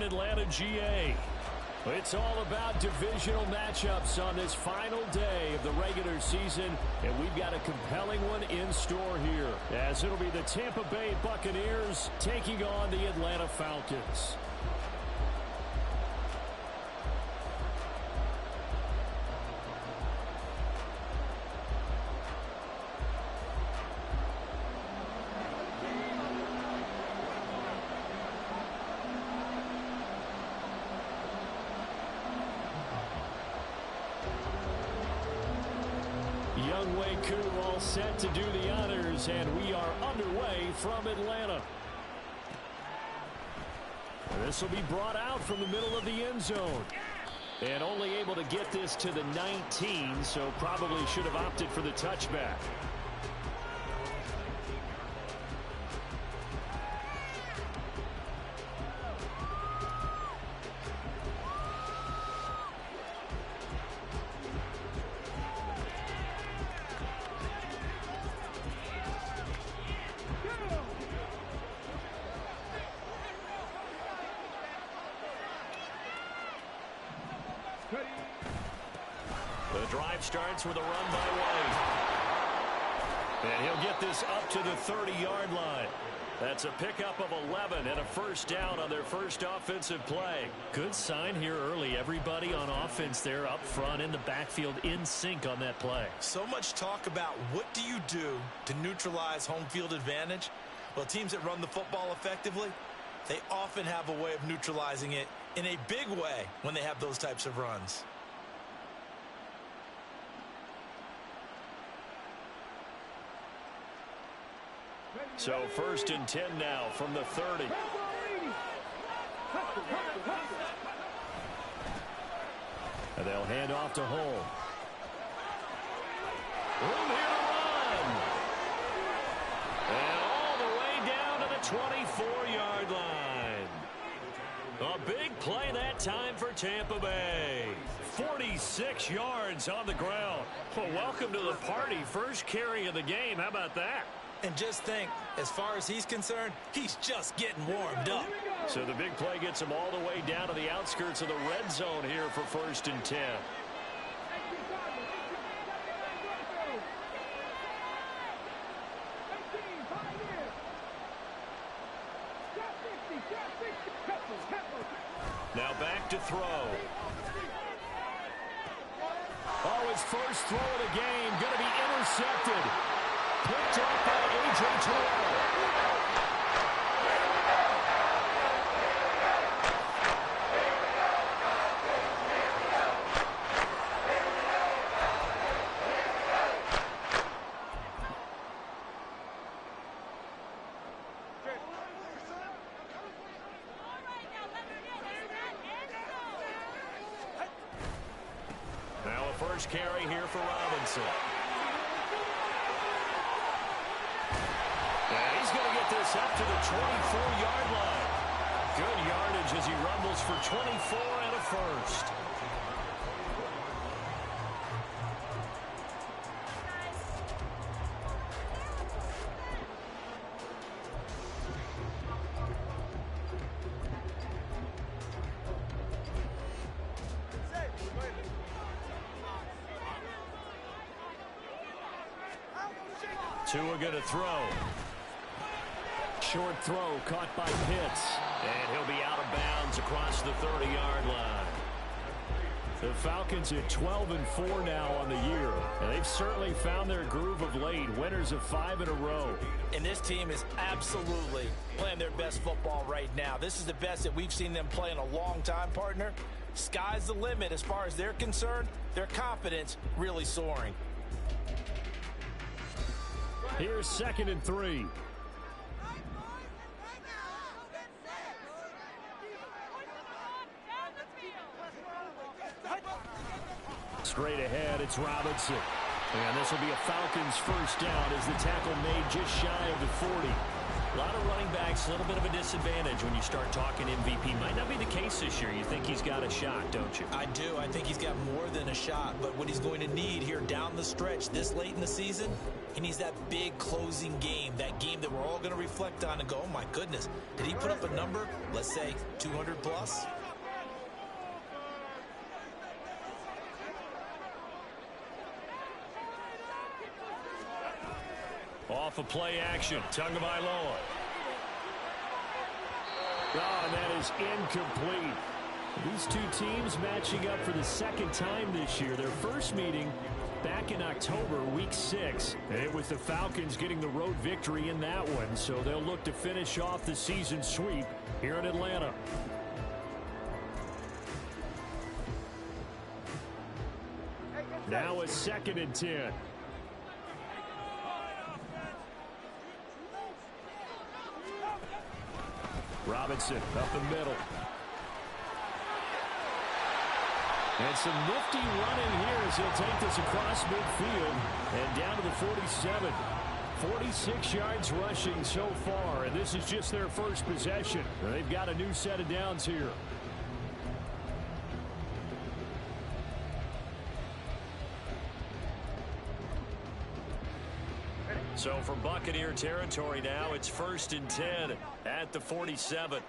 Atlanta, GA. It's all about divisional matchups on this final day of the regular season, and we've got a compelling one in store here, as it'll be the Tampa Bay Buccaneers taking on the Atlanta Falcons. wk18 all set to do the honors, and we are underway from Atlanta. This will be brought out from the middle of the end zone. And only able to get this to the 19, so probably should have opted for the touchback. The drive starts with a run by White. And he'll get this up to the 30-yard line. That's a pickup of 11 and a first down on their first offensive play. Good sign here early. Everybody on offense there up front in the backfield in sync on that play. So much talk about what do you do to neutralize home field advantage? Well, teams that run the football effectively, they often have a way of neutralizing it in a big way when they have those types of runs. So 1st and 10 now from the 30. And they'll hand off to Hull. Room here to run. And all the way down to the 24-yard line. A big play that time for Tampa Bay. 46 yards on the ground. Well, welcome to the party. First carry of the game. How about that? And just think, as far as he's concerned, he's just getting warmed up. So the big play gets him all the way down to the outskirts of the red zone here for 1st and 10. Now back to throw. Oh, his first throw of the game going to be intercepted. Picked up by A.J. Terrell. Now a first carry here for Robinson. And he's going to get this up to the 24-yard line. Good yardage as he rumbles for 24 and a first. Tua going to throw. Short throw caught by Pitts. And he'll be out of bounds across the 30-yard line. The Falcons at 12-4 now on the year. And they've certainly found their groove of late. Winners of 5 in a row. And this team is absolutely playing their best football right now. This is the best that we've seen them play in a long time, partner. Sky's the limit as far as they're concerned. Their confidence really soaring. Here's 2nd and 3. Straight ahead, it's Robinson. And this will be a Falcons first down as the tackle made just shy of the 40. lot of running backs, a little bit of a disadvantage when you start talking MVP. Might not be the case this year. You think he's got a shot, don't you? I do. I think he's got more than a shot. But what he's going to need here down the stretch this late in the season, he needs that big closing game, that game that we're all going to reflect on and go, oh, my goodness, did he put up a number, let's say, 200 plus? Off of play action, Tagovailoa. Oh, and that is incomplete. These two teams matching up for the second time this year. Their first meeting back in October, week 6. And with the Falcons getting the road victory in that one, so they'll look to finish off the season sweep here in Atlanta. Now a 2nd and 10. Robinson up the middle. And some nifty running here as he'll take this across midfield and down to the 47. 46 yards rushing so far, and this is just their first possession. They've got a new set of downs here. So for Buccaneer territory now, it's 1st and 10 at the 47.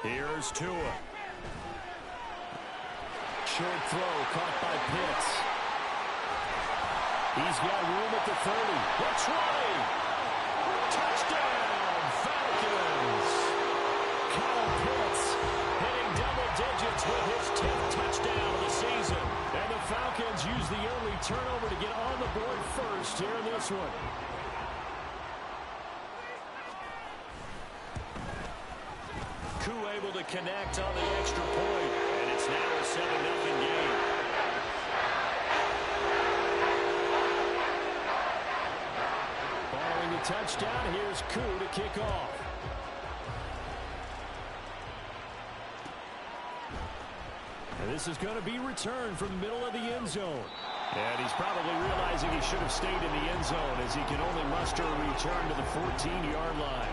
Here's Tua. Short throw caught by Pitts. He's got room at the 30. The 20. Touchdown, Falcons. Kyle Pitts hitting double digits with his 10th touchdown of the season. And the Falcons use the early turnover to get on the board first here in this one. Koo able to connect on the extra point, and it's now a 7-0 game. Following the touchdown, here's Koo to kick off. And this is going to be returned from the middle of the end zone. And he's probably realizing he should have stayed in the end zone as he can only muster a return to the 14-yard line.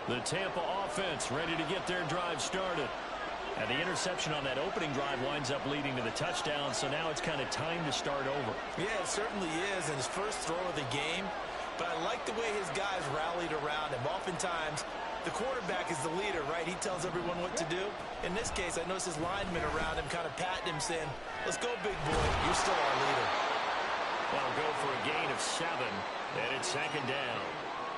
The Tampa offense ready to get their drive started. And the interception on that opening drive winds up leading to the touchdown, so now it's kind of time to start over. Yeah, it certainly is, and his first throw of the game. But I like the way his guys rallied around him. Oftentimes, the quarterback is the leader, right? He tells everyone what to do. In this case, I noticed his linemen around him kind of patting him, saying, let's go, big boy. You're still our leader. Well, go for a gain of 7, and it's 2nd down.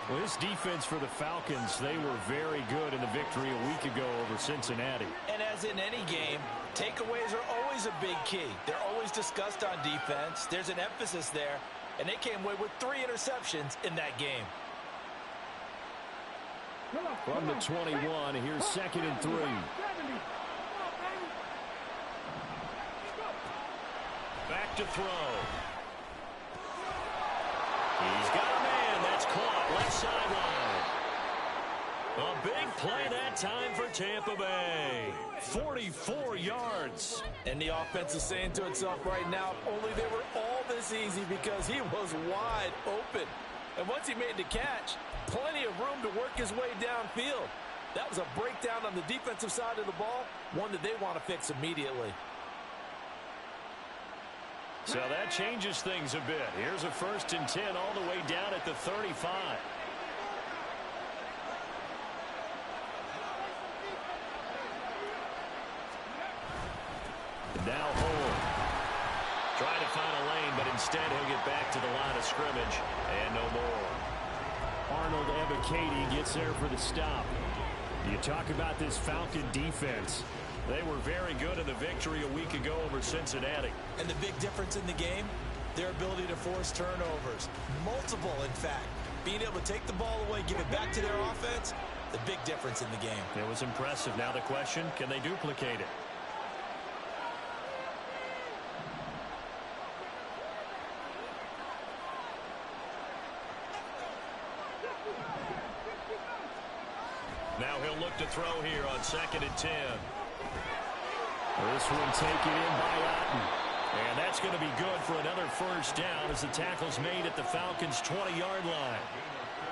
Well, this defense for the Falcons, they were very good in the victory a week ago over Cincinnati. And as in any game, takeaways are always a big key. They're always discussed on defense. There's an emphasis there, and they came away with 3 interceptions in that game. From the 21, here's 2nd and 3. Back to throw. He's got a man. That's caught left sideline. A big play that time for Tampa Bay. 44 yards. And the offense is saying to itself right now, only they were all this easy because he was wide open. And once he made the catch, plenty of room to work his way downfield. That was a breakdown on the defensive side of the ball, one that they want to fix immediately. So that changes things a bit. Here's a 1st and 10 all the way down at the 35. Now Hole. Trying to find a lane, but instead he'll get back to the line of scrimmage. And no more. Arnold Ebiketie gets there for the stop. You talk about this Falcon defense. They were very good in the victory a week ago over Cincinnati. And the big difference in the game, their ability to force turnovers. Multiple, in fact. Being able to take the ball away, give it back to their offense, the big difference in the game. It was impressive. Now the question, can they duplicate it? Now he'll look to throw here on 2nd and 10. This one taken in by Otten. And that's going to be good for another first down as the tackle's made at the Falcons' 20-yard line.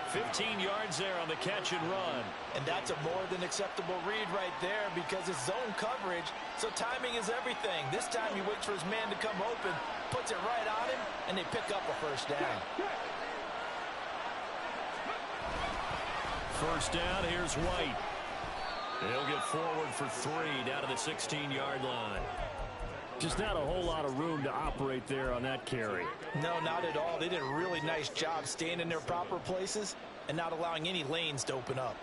15 yards there on the catch and run. And that's a more than acceptable read right there because it's zone coverage, so timing is everything. This time he waits for his man to come open, puts it right on him, and they pick up a first down. First down, here's White. He'll get forward for 3 down to the 16-yard line. Just not a whole lot of room to operate there on that carry. No, not at all. They did a really nice job staying in their proper places and not allowing any lanes to open up.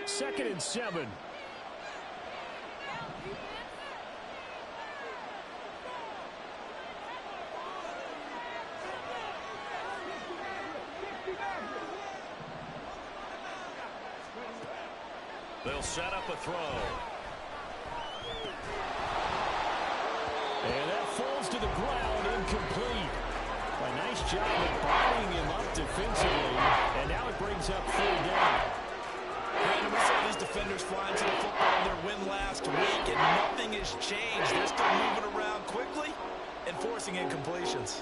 Second and 7. They'll set up a throw. And that falls to the ground, incomplete. A nice job of bodying him up defensively. And now it brings up 3rd down. And we saw these defenders flying to the football in their win last week, and nothing has changed. They're still moving around quickly and forcing incompletions.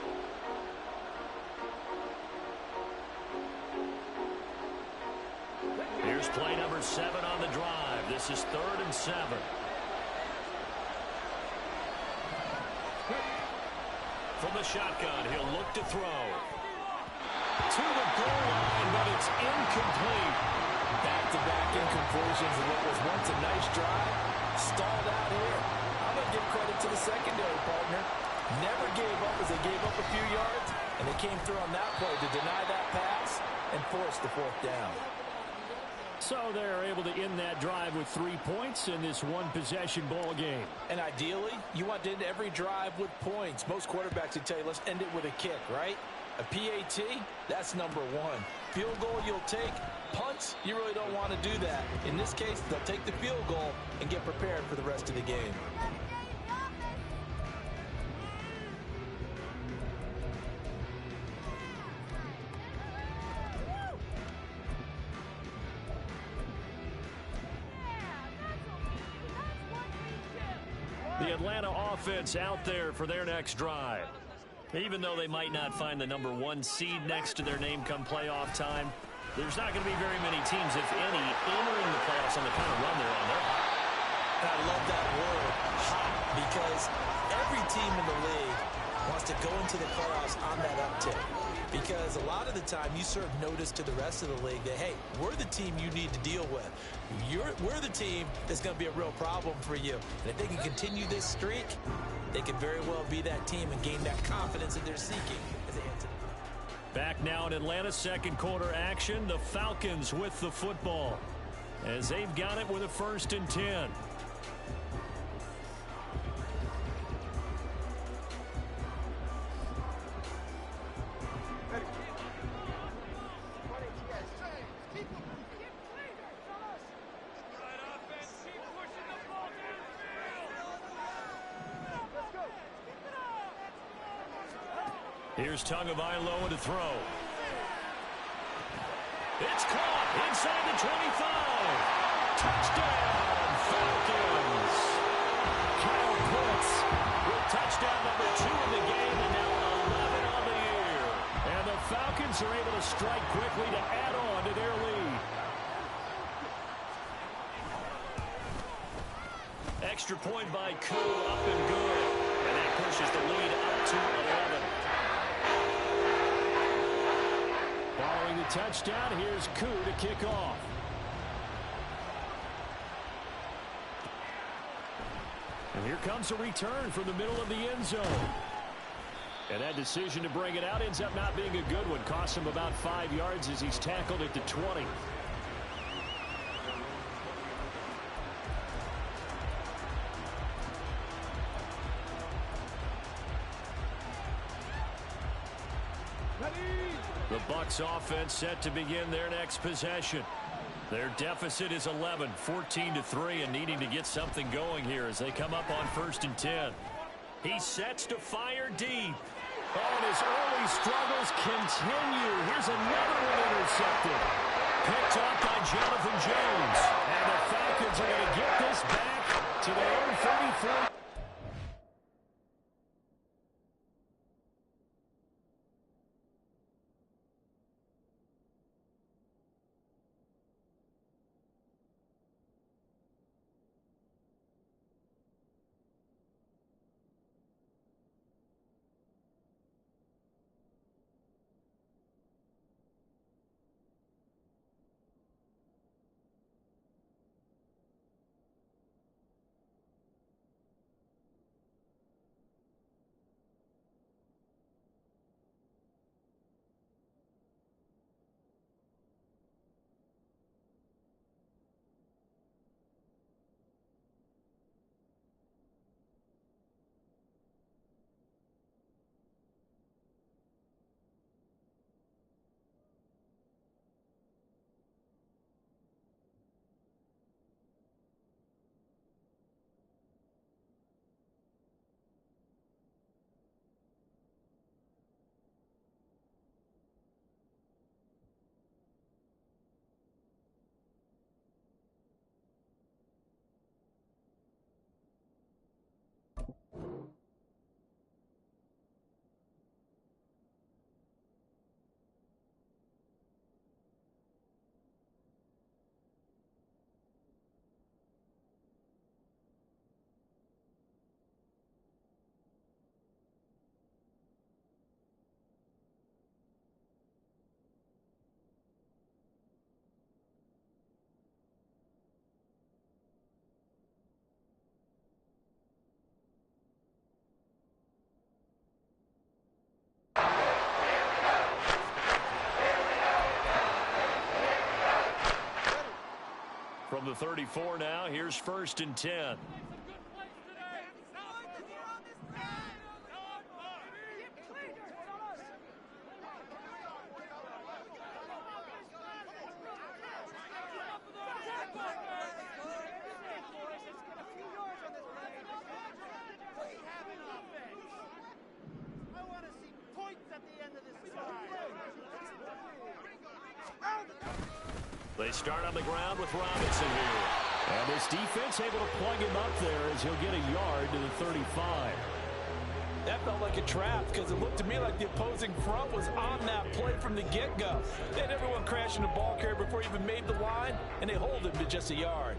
Here's play number 7 on the drive. This is 3rd and 7. From the shotgun, he'll look to throw. To the goal line, but it's incomplete. Back-to-back incompletions in what was once a nice drive. Stalled out here. I'm going to give credit to the secondary partner. Never gave up as they gave up a few yards, and they came through on that play to deny that pass and force the 4th down. So they're able to end that drive with 3 points in this one-possession ball game. And ideally, you want to end every drive with points. Most quarterbacks would tell you, let's end it with a kick, right? A PAT, that's number 1. Field goal you'll take. Punts, you really don't want to do that. In this case, they'll take the field goal and get prepared for the rest of the game. The Atlanta offense out there for their next drive. Even though they might not find the number 1 seed next to their name come playoff time, there's not going to be very many teams, if any, entering the playoffs on the kind of run they're on. They're hot. And I love that word, hot, because every team in the league wants to go into the playoffs on that uptick. Because a lot of the time you serve notice to the rest of the league that, hey, we're the team you need to deal with. We're the team that's going to be a real problem for you. And if they can continue this streak, they could very well be that team and gain that confidence that they're seeking as they head to. Back now in Atlanta, second quarter action. The Falcons with the football as they've got it with a 1st and 10. Here's Tagovailoa to throw. It's caught inside the 25. Touchdown, Falcons. Kyle Pitts with touchdown number 2 in the game and now 11 on the year. And the Falcons are able to strike quickly to add on to their lead. Extra point by Koo, up and good. And that pushes the lead up to 11. Following the touchdown, here's Koo to kick off. And here comes a return from the middle of the end zone. And that decision to bring it out ends up not being a good one. Costs him about 5 yards as he's tackled at the 20. Bucs offense set to begin their next possession. Their deficit is 11, 14-3, and needing to get something going here as they come up on 1st and 10. He sets to fire deep. Oh, and his early struggles continue. Here's another one intercepted. Picked up by Jonathan Jones. And the Falcons are going to get this back to their own 34. From the 34 now, here's 1st and 10. They start on the ground with Robinson here. And this defense able to plug him up there as he'll get a yard to the 35. That felt like a trap because it looked to me like the opposing front was on that play from the get-go. They had everyone crashing the ball carrier before he even made the line, and they hold him to just a yard.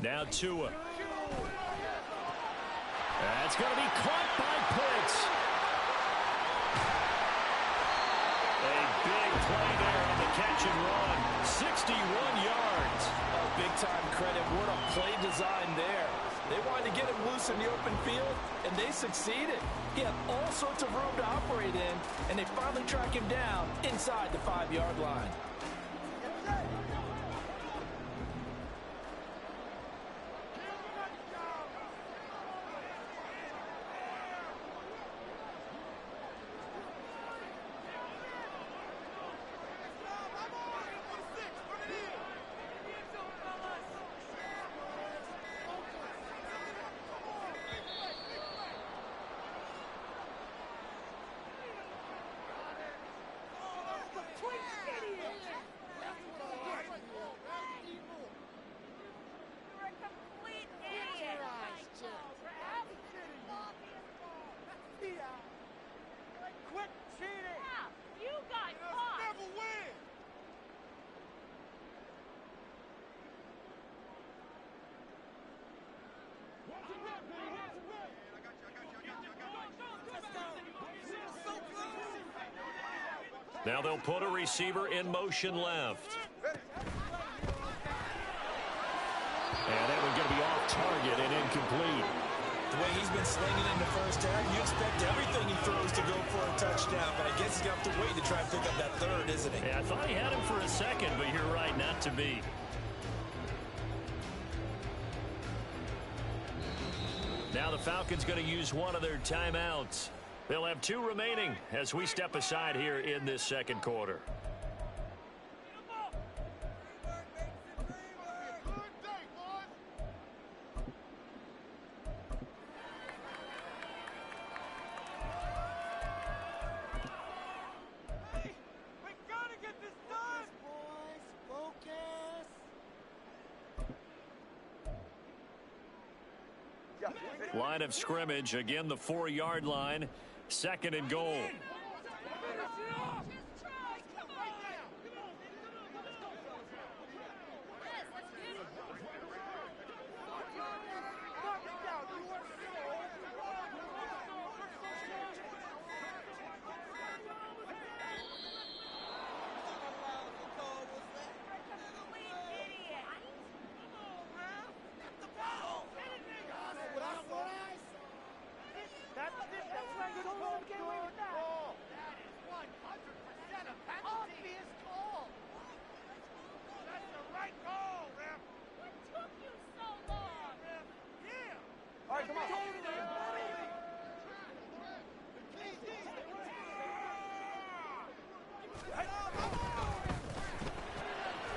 Now Tua. That's going to be caught by Pitts. A big play there on the catch and run. 61 yards. Oh, big-time credit. What a play design there. They wanted to get him loose in the open field, and they succeeded. He had all sorts of room to operate in, and they finally track him down inside the 5-yard line. Now they'll put a receiver in motion left. And that one's going to be off target and incomplete. The way he's been slinging in the first half, you expect everything he throws to go for a touchdown, but I guess he's going to have to wait to try and pick up that third, isn't he? Yeah, I thought he had him for a second, but you're right, not to be. Now the Falcons going to use one of their timeouts. They'll have 2 remaining as we step aside here in this second quarter. Line of scrimmage, again the 4-yard line, 2nd and goal.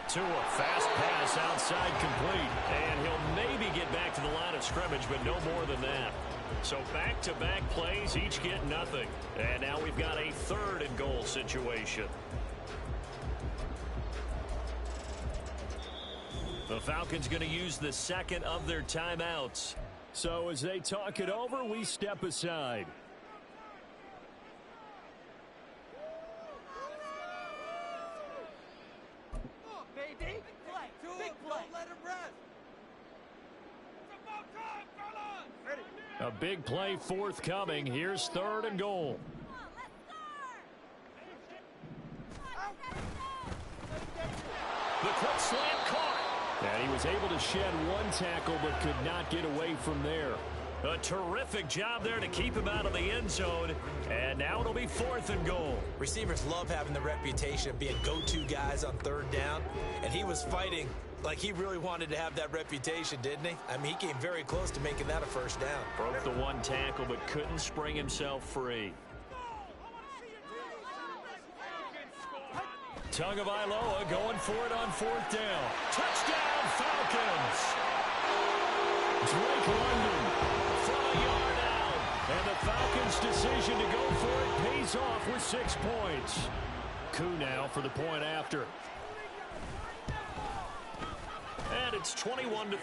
To a fast pass outside complete, and he'll maybe get back to the line of scrimmage, but no more than that. So back-to-back plays, each get nothing. And now we've got a 3rd and goal situation. The Falcons going to use the 2nd of their timeouts. So as they talk it over, we step aside. A big play forthcoming. Here's 3rd and goal. The quick slant caught. And he was able to shed 1 tackle but could not get away from there. A terrific job there to keep him out of the end zone. And now it'll be 4th and goal. Receivers love having the reputation of being go-to guys on 3rd down. And he was fighting like he really wanted to have that reputation, didn't he? I mean, he came very close to making that a 1st down. Broke the 1 tackle but couldn't spring himself free. Tagovailoa going for it on 4th down. Touchdown, Falcons! Drake London from a yard out. And the Falcons' decision to go for it pays off with 6 points. Coup now for the point after. And it's 21-3.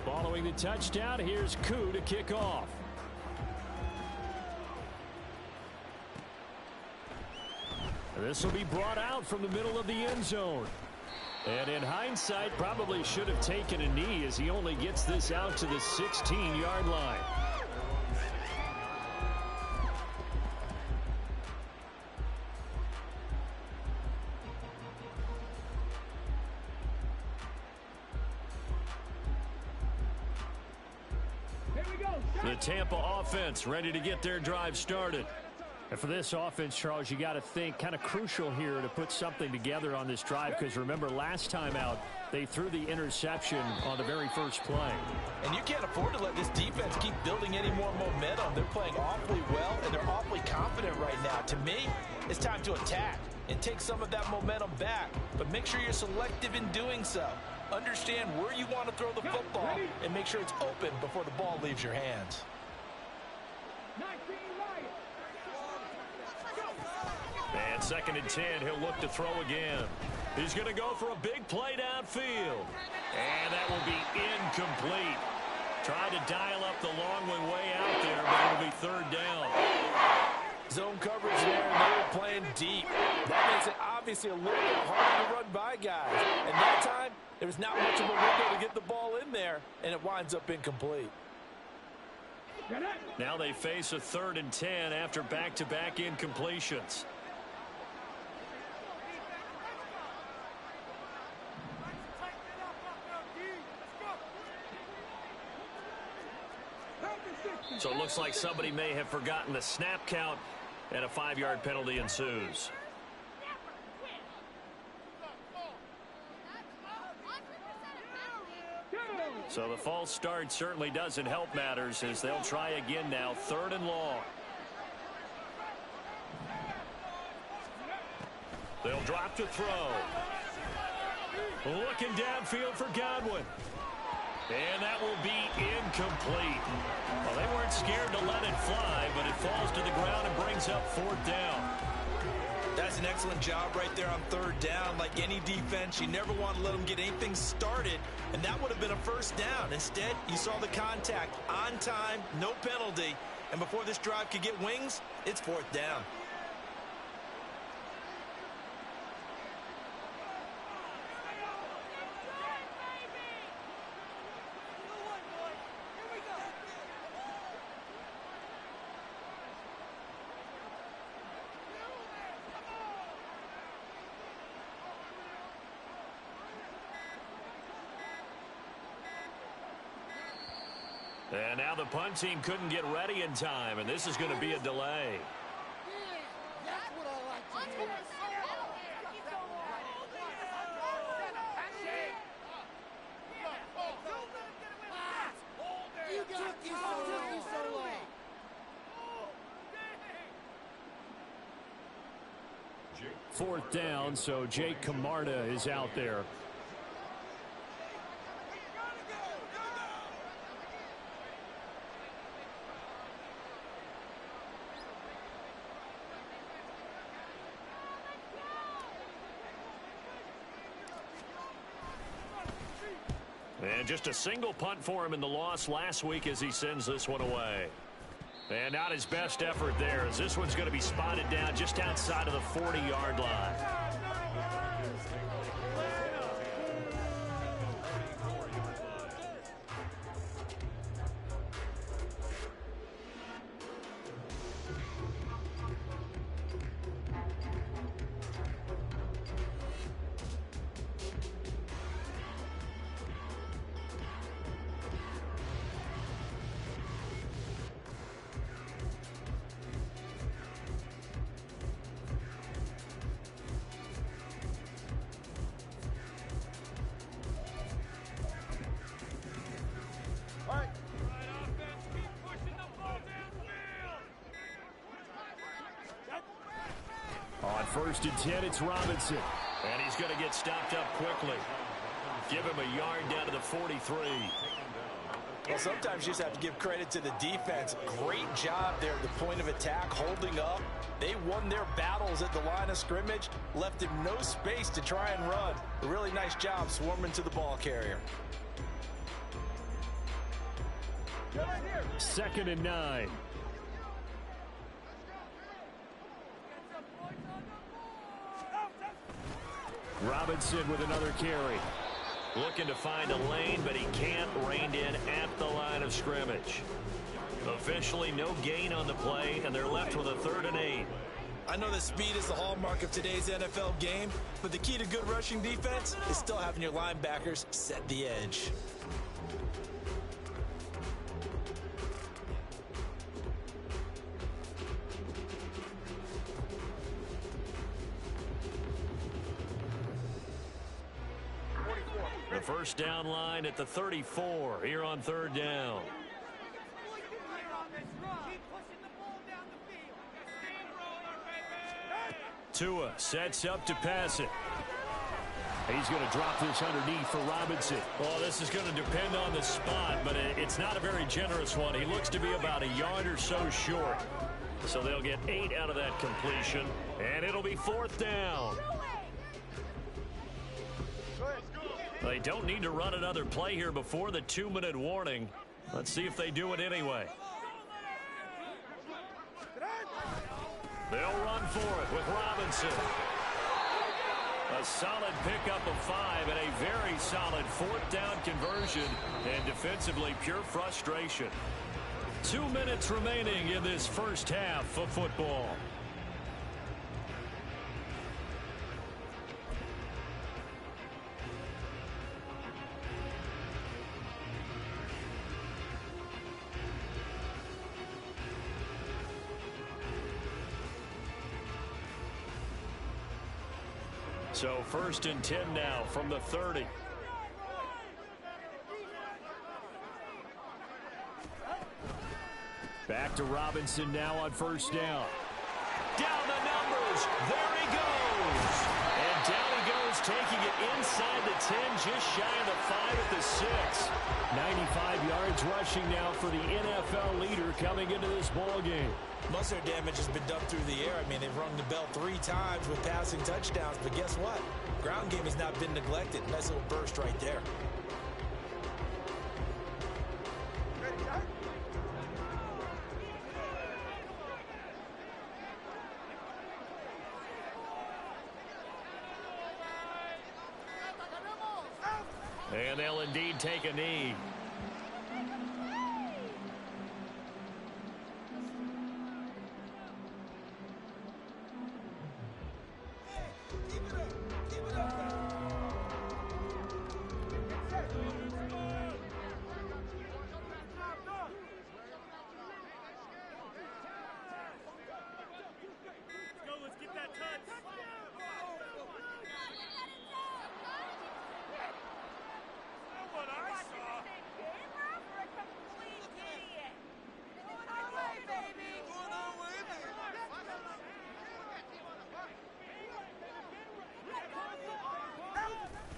Following the touchdown, here's Coup to kick off. This will be brought out from the middle of the end zone. And in hindsight, probably should have taken a knee as he only gets this out to the 16-yard line. The Tampa offense ready to get their drive started. And for this offense, Charles, you got to think kind of crucial here to put something together on this drive, because remember last time out they threw the interception on the very first play. And you can't afford to let this defense keep building any more momentum. They're playing awfully well and they're awfully confident right now. To me, it's time to attack and take some of that momentum back, but make sure you're selective in doing so. Understand where you want to throw the football and make sure it's open before the ball leaves your hands. And 2nd and 10, he'll look to throw again. He's going to go for a big play downfield. And that will be incomplete. Tried to dial up the long way out there, but it'll be 3rd down. Zone coverage there, and they were playing deep. That makes it obviously a little bit harder to run by guys. And that time, there was not much of a window to get the ball in there, and it winds up incomplete. Now they face a 3rd and 10 after back-to-back incompletions. So it looks like somebody may have forgotten the snap count, and a 5-yard penalty ensues. So the false start certainly doesn't help matters as they'll try again now, 3rd and long. They'll drop to throw. Looking downfield for Godwin. And that will be incomplete. Well, they weren't scared to let it fly, but it falls to the ground and brings up 4th down. That's an excellent job right there on 3rd down. Like any defense, you never want to let them get anything started, and that would have been a 1st down. Instead, you saw the contact on time, no penalty, and before this drive could get wings, it's 4th down. And now the punt team couldn't get ready in time, and this is going to be a delay. Fourth down, so Jake Camarda is out there. And just a single punt for him in the loss last week as he sends this one away. And not his best effort there, as this one's going to be spotted down just outside of the 40-yard line. On 1st and 10, it's Robinson. And he's going to get stopped up quickly. Give him a yard down to the 43. Well, sometimes you just have to give credit to the defense. Great job there at the point of attack, holding up. They won their battles at the line of scrimmage, left him no space to try and run. A really nice job swarming to the ball carrier. 2nd and 9. Robinson with another carry. Looking to find a lane, but he can't. Reined in at the line of scrimmage. Officially no gain on the play, and they're left with a 3rd and 8. I know that speed is the hallmark of today's NFL game, but the key to good rushing defense is still having your linebackers set the edge. The first down line at the 34 here on 3rd down. Tua sets up to pass it. He's going to drop this underneath for Robinson. Well, this is going to depend on the spot, but it's not a very generous one. He looks to be about a yard or so short. So they'll get 8 out of that completion, and it'll be 4th down. They don't need to run another play here before the 2-minute warning. Let's see if they do it anyway. They'll run for it with Robinson. A solid pickup of 5 and a very solid 4th down conversion, and defensively pure frustration. 2 minutes remaining in this first half of football. So 1st and 10 now from the 30. Back to Robinson now on 1st down. Down the numbers. There he goes. And down he goes, taking it inside the 10, just shy of the 5 at the 6. 95 yards rushing now for the NFL leader coming into this ball game. Most of their damage has been done through the air. I mean, they've rung the bell 3 times with passing touchdowns, but guess what? Ground game has not been neglected. Nice little burst right there. And they'll indeed take a knee.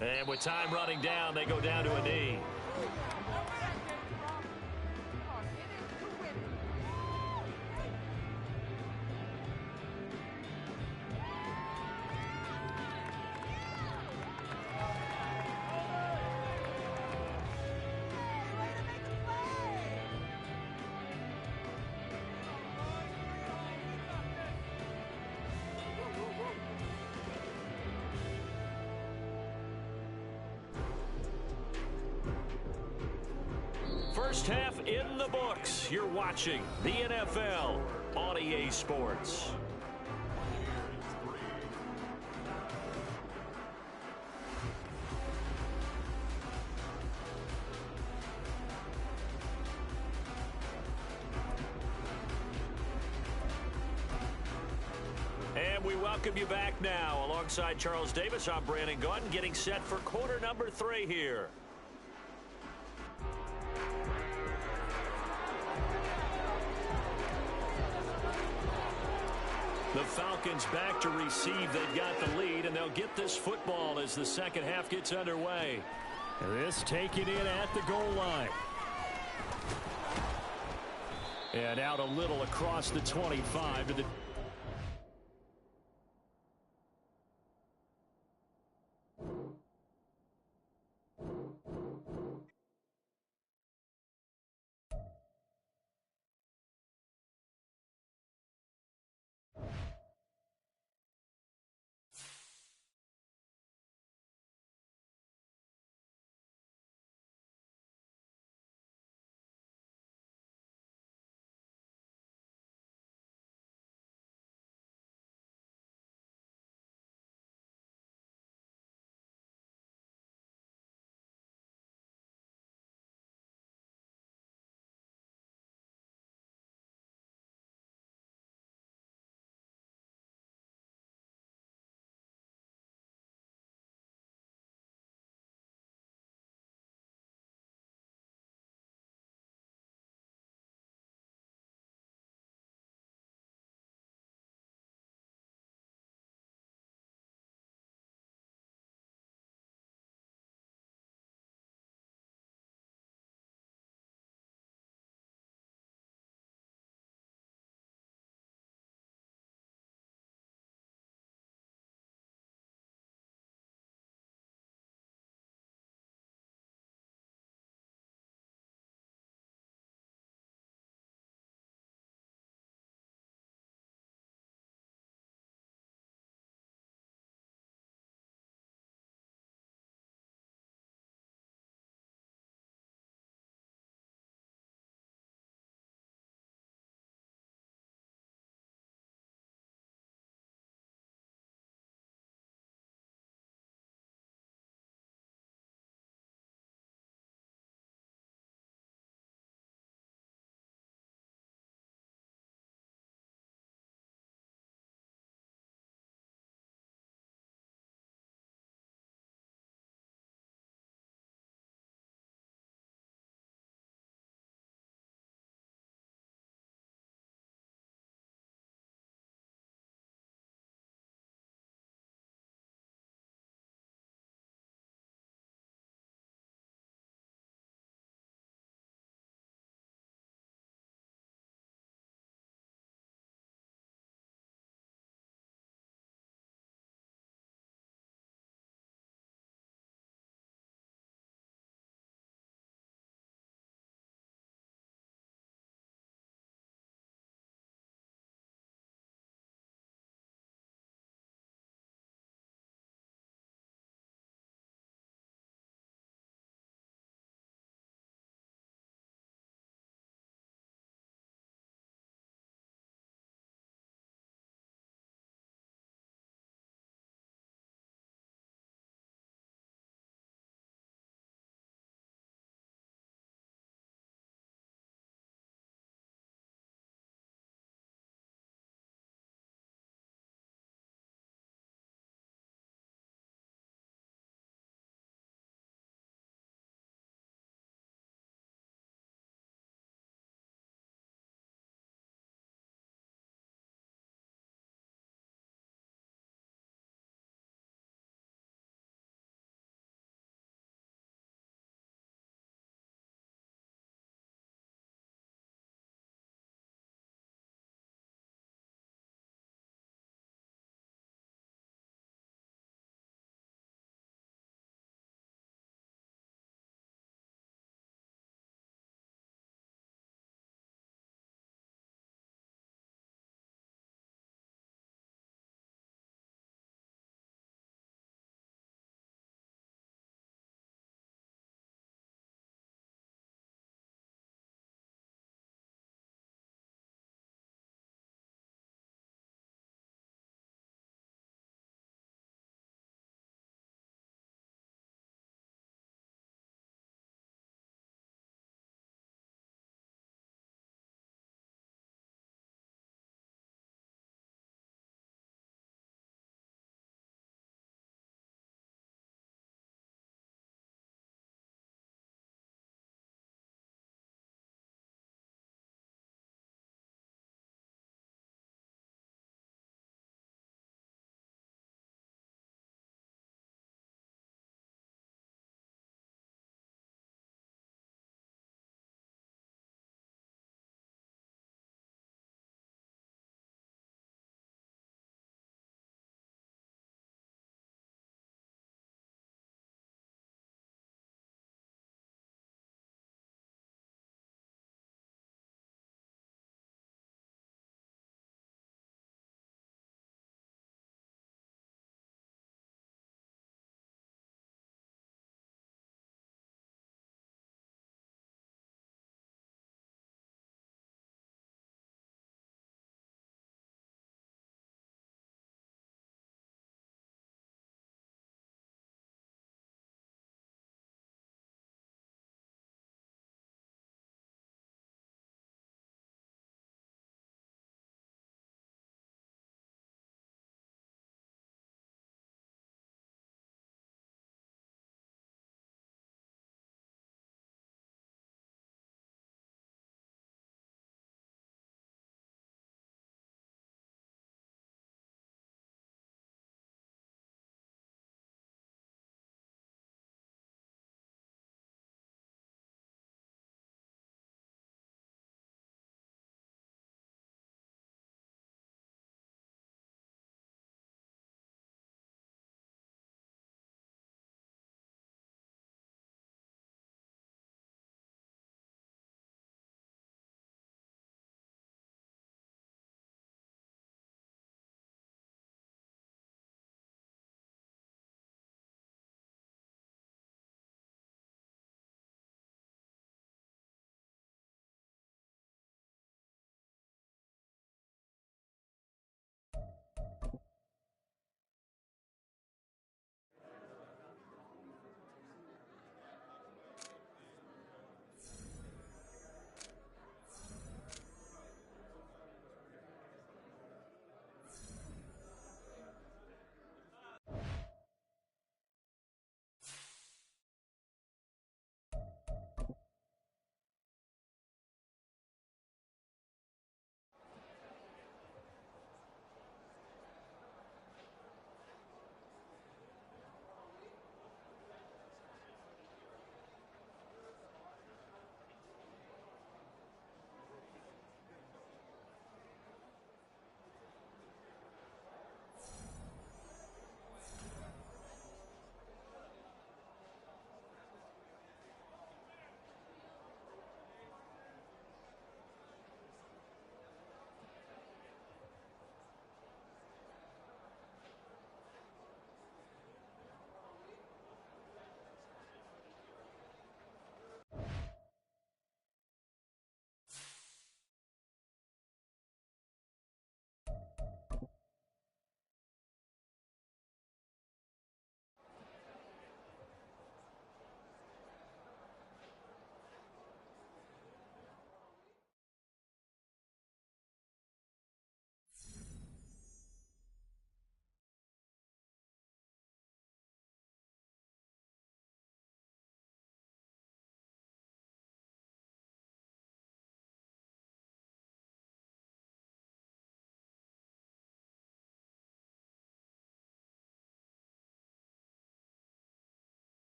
And with time running down, they go down to a knee. First half in the books. You're watching the NFL on EA Sports. And we welcome you back now. Alongside Charles Davis, I'm Brandon Gunn, getting set for quarter number 3 here. The Falcons back to receive. They've got the lead, and they'll get this football as the second half gets underway. This taken in at the goal line. And out a little across the 25 to the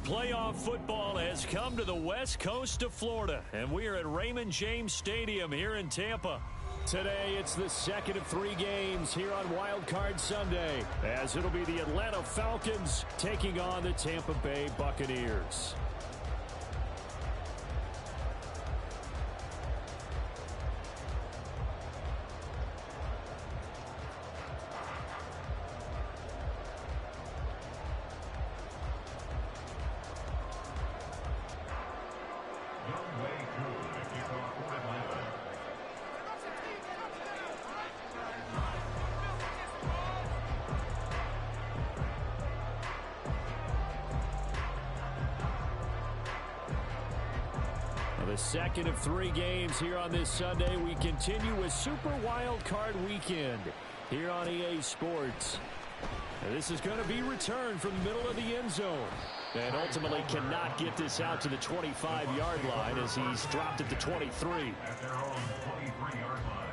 Playoff football has come to the west coast of Florida, and we are at Raymond James Stadium here in Tampa. Today, it's the second of 3 games here on Wild Card Sunday, as it'll be the Atlanta Falcons taking on the Tampa Bay Buccaneers. The second of 3 games here on this Sunday. We continue with Super Wild Card Weekend here on EA Sports. And this is going to be returned from the middle of the end zone. And ultimately cannot get this out to the 25-yard line as he's dropped at the 23. At their own 23-yard line.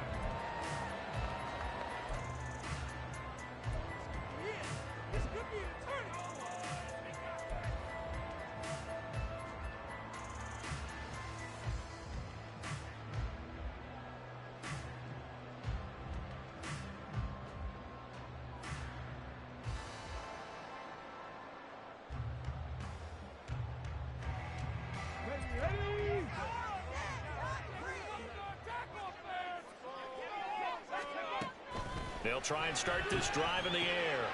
They'll try and start this drive in the air.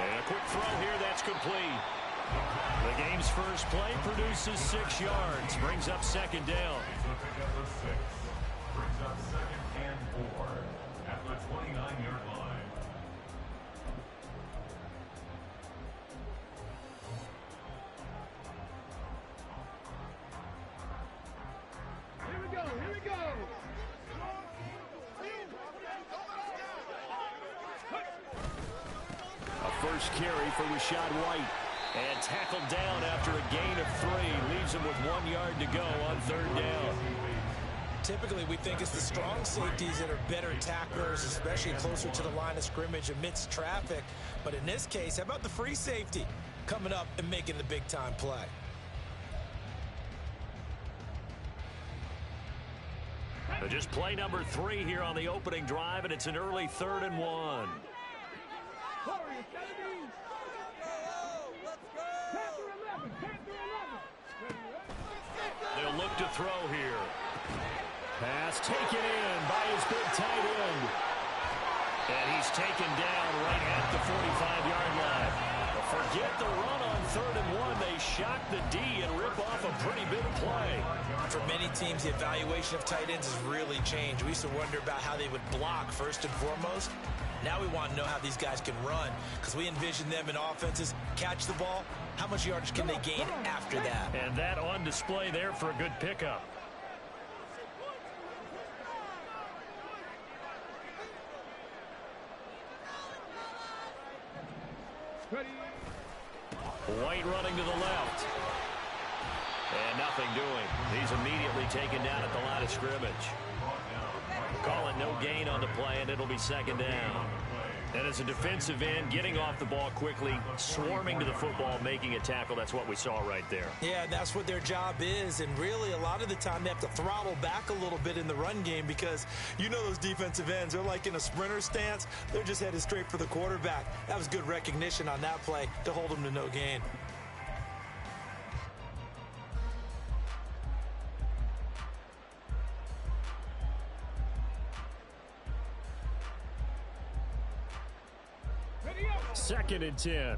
And a quick throw here, that's complete. The game's first play produces 6 yards, brings up second down. Brings up 2nd and 4 at the 29-yard line. Here we go. A first carry for Rashad White. And tackled down after a gain of 3. Leaves him with 1 yard to go on 3rd down. Typically, we think it's the strong safeties that are better tacklers, especially closer to the line of scrimmage amidst traffic. But in this case, how about the free safety coming up and making the big-time play? Just play number 3 here on the opening drive, and it's an early 3rd and 1. They'll look to throw here. Pass taken in by his big tight end. And he's taken down right at the 45-yard line. But forget the run on 3rd and 1. They shock the D and rip off a pretty big play. For many teams, the evaluation of tight ends has really changed. We used to wonder about how they would block first and foremost. Now we want to know how these guys can run, because we envision them in offenses catch the ball. How much yardage can they gain after that? And that on display there for a good pickup. White running to the left. And nothing doing. He's immediately taken down at the line of scrimmage. Call it no gain on the play, and it'll be 2nd down. And as a defensive end, getting off the ball quickly, swarming to the football, making a tackle, that's what we saw right there. Yeah, that's what their job is, and really a lot of the time they have to throttle back a little bit in the run game, because you know those defensive ends, they're like in a sprinter stance. They're just headed straight for the quarterback. That was good recognition on that play to hold them to no gain. Second and 10.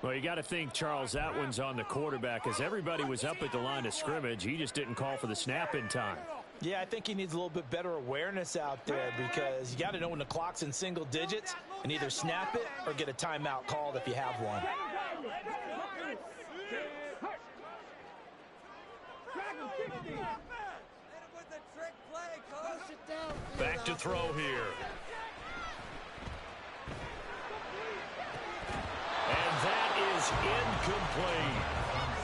Well, you got to think, Charles, that one's on the quarterback, as everybody was up at the line of scrimmage. He just didn't call for the snap in time. Yeah, I think he needs a little bit better awareness out there, because you got to know when the clock's in single digits and either snap it or get a timeout called if you have one. Back to throw here. And that is incomplete.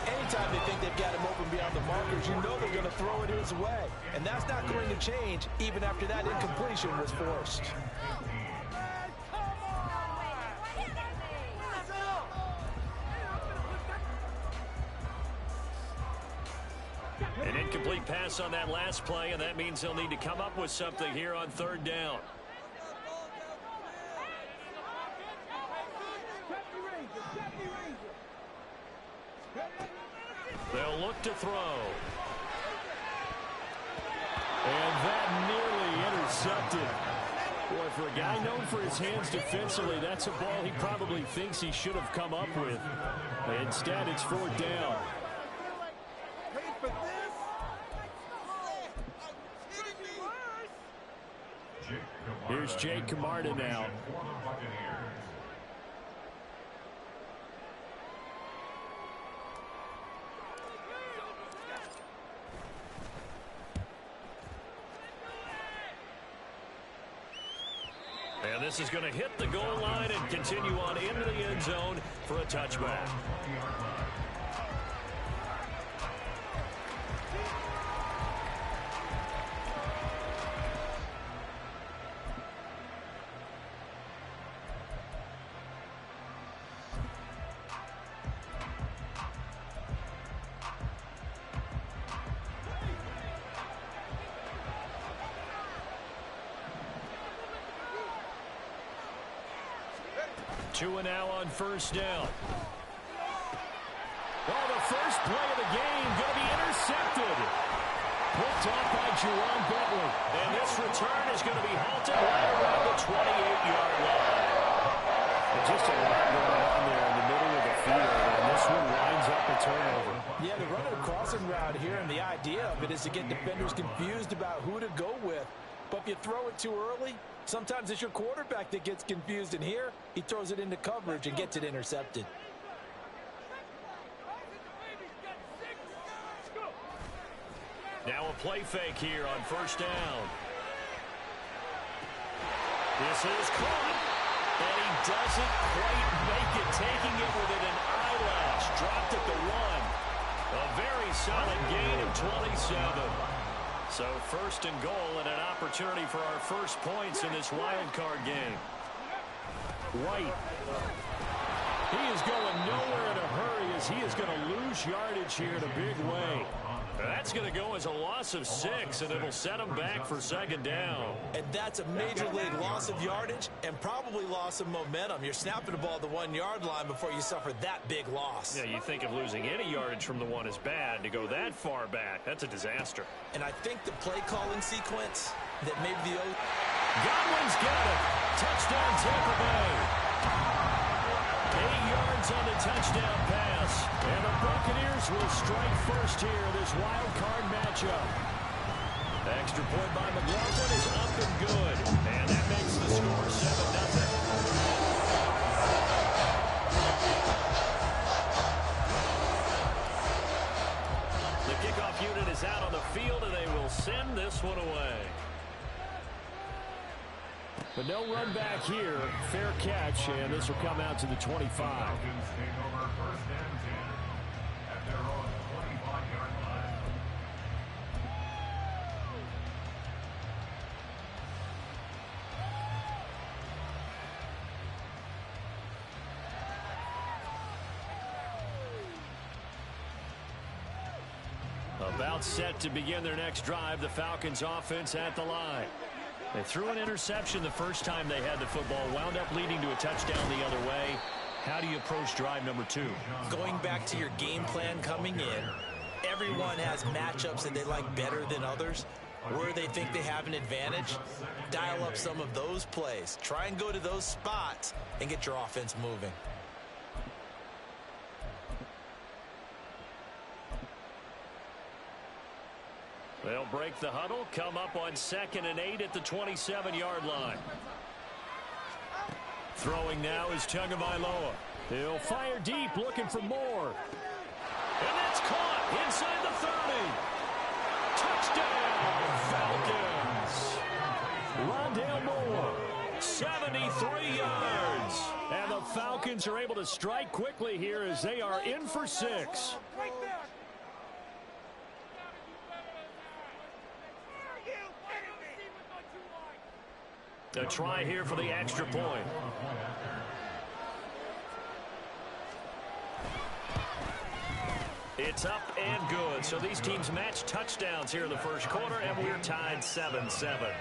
Any anytime they think they've got him open beyond the markers, you know they're going to throw it his way. And that's not going to change even after that incompletion was forced. An incomplete pass on that last play, and that means they'll need to come up with something here on third down. They'll look to throw. And that nearly intercepted. Boy, for a guy known for his hands defensively, that's a ball he probably thinks he should have come up with. Instead, it's fourth down. Here's Jake Camarda now. And this is going to hit the goal line and continue on into the end zone for a touchback. Two and now on first down. Oh, the first play of the game going to be intercepted. Picked off by Jerome Bentley. And this return is going to be halted right around the 28-yard line. And just a lot going on there in the middle of the field. And this one winds up a turnover. Yeah, they're running a crossing route here, and the idea of it is to get defenders confused about who to go with. But if you throw it too early, sometimes it's your quarterback that gets confused, and here he throws it into coverage and gets it intercepted. Now a play fake here on first down. This is caught, and he doesn't quite make it, taking it within an eyelash. Dropped at the one. A very solid gain of 27. So first and goal and an opportunity for our first points in this wild card game. White. He is going nowhere in a hurry as he is going to lose yardage here in a big way. That's going to go as a loss of 6, and it'll set him back for second down. And that's a major league loss of yardage and probably loss of momentum. You're snapping the ball at the 1-yard line before you suffer that big loss. Yeah, you think of losing any yardage from the one is bad. To go that far back, that's a disaster. And I think the play calling sequence that maybe the Godwin's got it. Touchdown Tampa Bay. 8 yards on the touchdown pass. And the Buccaneers will strike first here in this wild card matchup. Extra point by McLaughlin is up and good. And that makes the score 7-0. The kickoff unit is out on the field, and they will send this one away. But no run back here. Fair catch, and this will come out to the 25. Falcons take over first and 10 at their own 25-yard line. About set to begin their next drive, the Falcons offense at the line. They threw an interception the first time they had the football, wound up leading to a touchdown the other way. How do you approach drive number 2? going back to your game plan coming in, everyone has matchups that they like better than others. Where they think they have an advantage, dial up some of those plays. Try and go to those spots and get your offense moving. They'll break the huddle, come up on 2nd and 8 at the 27-yard line. Throwing now is Tagovailoa. He'll fire deep, looking for more. And that's caught inside the 30. Touchdown, Falcons. Rondale Moore, 73 yards. And the Falcons are able to strike quickly here as they are in for 6. A try here for the extra point. It's up and good. So these teams match touchdowns here in the first quarter, and we're tied 7-7.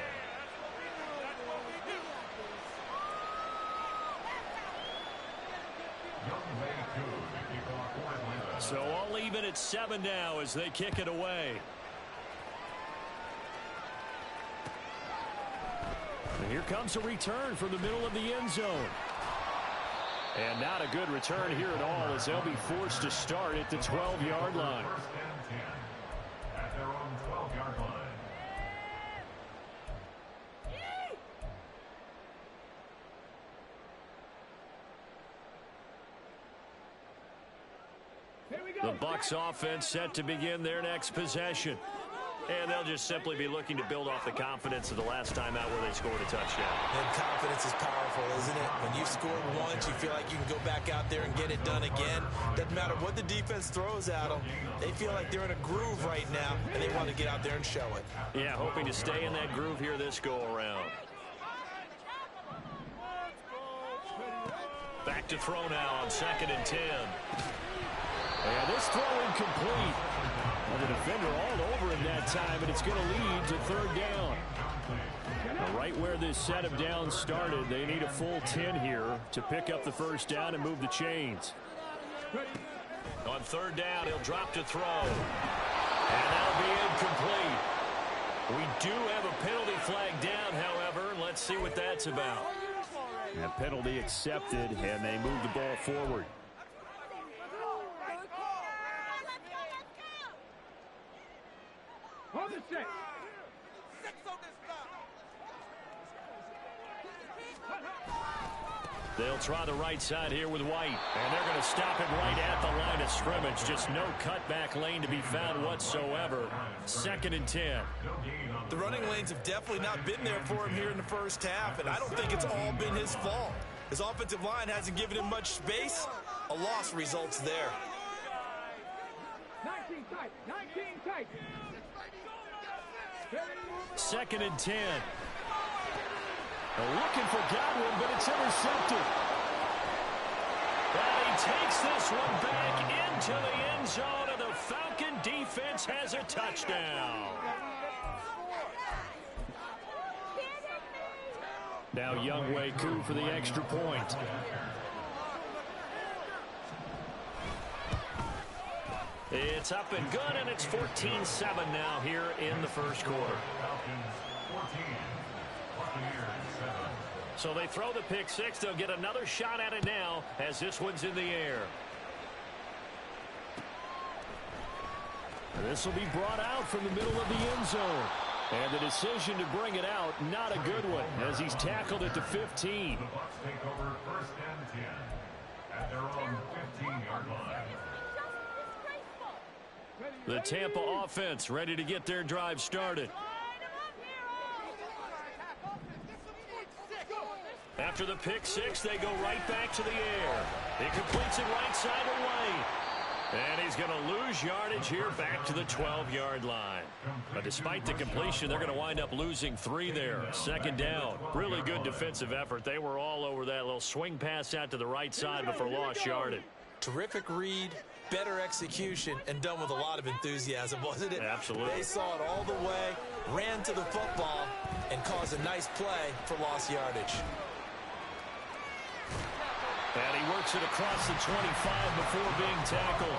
So all even at 7 now as they kick it away. And here comes a return from the middle of the end zone. And not a good return here at all as they'll be forced to start at the 12-yard line. First and 10 at their own 12-yard line. The Bucs offense set to begin their next possession. And they'll just simply be looking to build off the confidence of the last time out where they scored a touchdown. And confidence is powerful, isn't it? When you've scored once, you feel like you can go back out there and get it done again. Doesn't matter what the defense throws at them. They feel like they're in a groove right now, and they want to get out there and show it. Yeah, hoping to stay in that groove here this go-around. Back to throw now on 2nd and 10. And this throw incomplete. Well, the defender all over him that time, and it's going to lead to 3rd down. Now, right where this set of downs started, they need a full 10 here to pick up the first down and move the chains. On 3rd down, he'll drop to throw. And that'll be incomplete. We do have a penalty flag down, however. Let's see what that's about. A penalty accepted, and they move the ball forward. They'll try the right side here with White, and they're going to stop him right at the line of scrimmage. Just no cutback lane to be found whatsoever. 2nd and 10. The running lanes have definitely not been there for him here in the first half, and I don't think it's all been his fault. His offensive line hasn't given him much space. A loss results there. 19 tight, 19 tight. 2nd and 10. Looking for Godwin, but it's intercepted. And he takes this one back into the end zone, and the Falcon defense has a touchdown. Now wk18 for the extra point. It's up and good, and it's 14-7 now here in the first quarter. So they throw the pick six. They'll get another shot at it now as this one's in the air. This will be brought out from the middle of the end zone. And the decision to bring it out, not a good one, as he's tackled at the 15. The Bucs take over 1st and 10 at their own 15-yard line. The Tampa offense ready to get their drive started. After the pick six, they go right back to the air. He completes it right side away. And he's going to lose yardage here back to the 12-yard line. But despite the completion, they're going to wind up losing 3 there. 2nd down. Really good defensive effort. They were all over that little swing pass out to the right side before lost yardage. Terrific read, better execution, and done with a lot of enthusiasm, wasn't it? Absolutely. They saw it all the way, ran to the football, and caused a nice play for lost yardage. And he works it across the 25 before being tackled.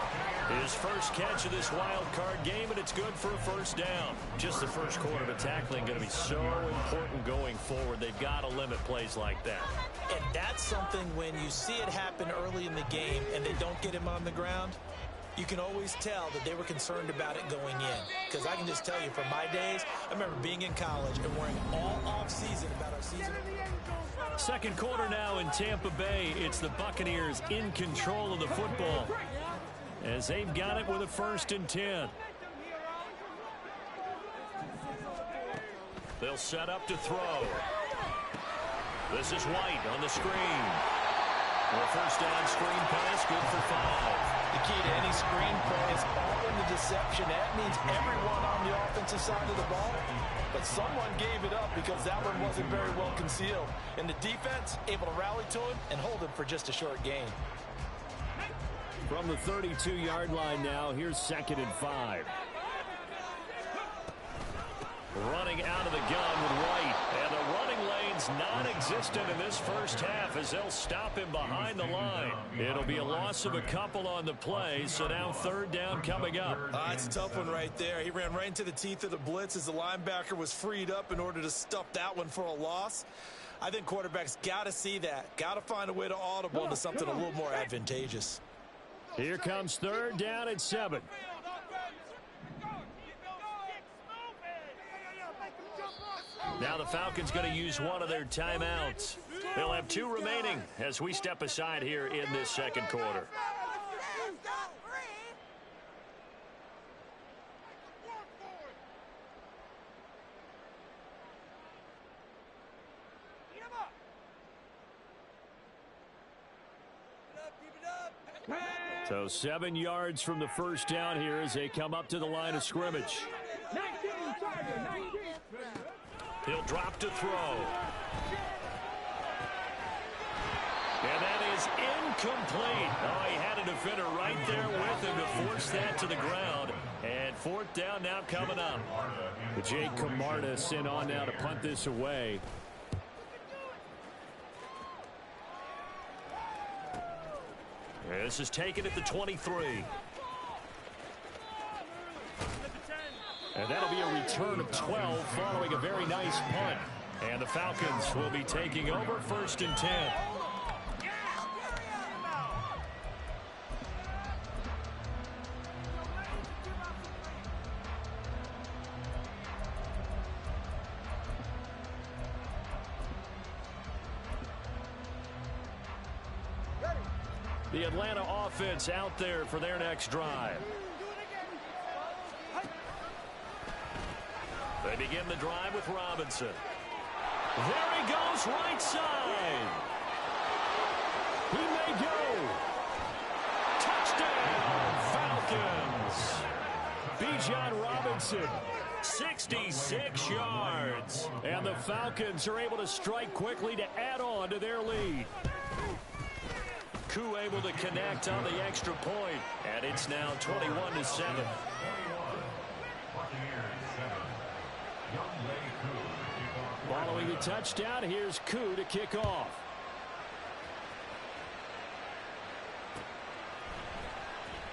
His first catch of this wild card game, and it's good for a first down. Just the first quarter, but tackling going to be so important going forward. They've got to limit plays like that. And that's something when you see it happen early in the game and they don't get him on the ground, you can always tell that they were concerned about it going in. Because I can just tell you from my days, I remember being in college and worrying all off-season about our season. Second quarter now in Tampa Bay. It's the Buccaneers in control of the football as they've got it with a 1st and 10. They'll set up to throw. This is White on the screen. Well, first down screen pass, good for 5. The key to any screen play is all in the deception. That means everyone on the offensive side of the ball. But someone gave it up because that one wasn't very well concealed. And the defense able to rally to him and hold him for just a short gain. From the 32-yard line now, here's 2nd and 5. Running out of the gun with White. And the running lane's non-existent in this first half as they'll stop him behind the line. It'll be a loss of a couple on the play, so now 3rd down coming up. It's a tough one right there. He ran right into the teeth of the blitz as the linebacker was freed up in order to stuff that one for a loss. I think quarterbacks got to see that. Got to find a way to audible into something a little more advantageous. Here comes 3rd down and 7. Now the Falcons going to use one of their timeouts. They'll have 2 remaining as we step aside here in this 2nd quarter. So 7 yards from the first down here as they come up to the line of scrimmage. 19, Sergeant, 19. He'll drop to throw. And that is incomplete. Oh, he had a defender right there with him to force that to the ground. And 4th down now coming up. But Jake Camarda sent on now to punt this away. This is taken at the 23. And that'll be a return of 12 following a very nice punt. And the Falcons will be taking over 1st and 10. The Atlanta offense out there for their next drive. They begin the drive with Robinson. There he goes, right side. He may go. Touchdown, Falcons. Bijan Robinson, 66 yards. And the Falcons are able to strike quickly to add on to their lead. Koo able to connect on the extra point, and it's now 21-7. Following the touchdown, here's Koo to kick off.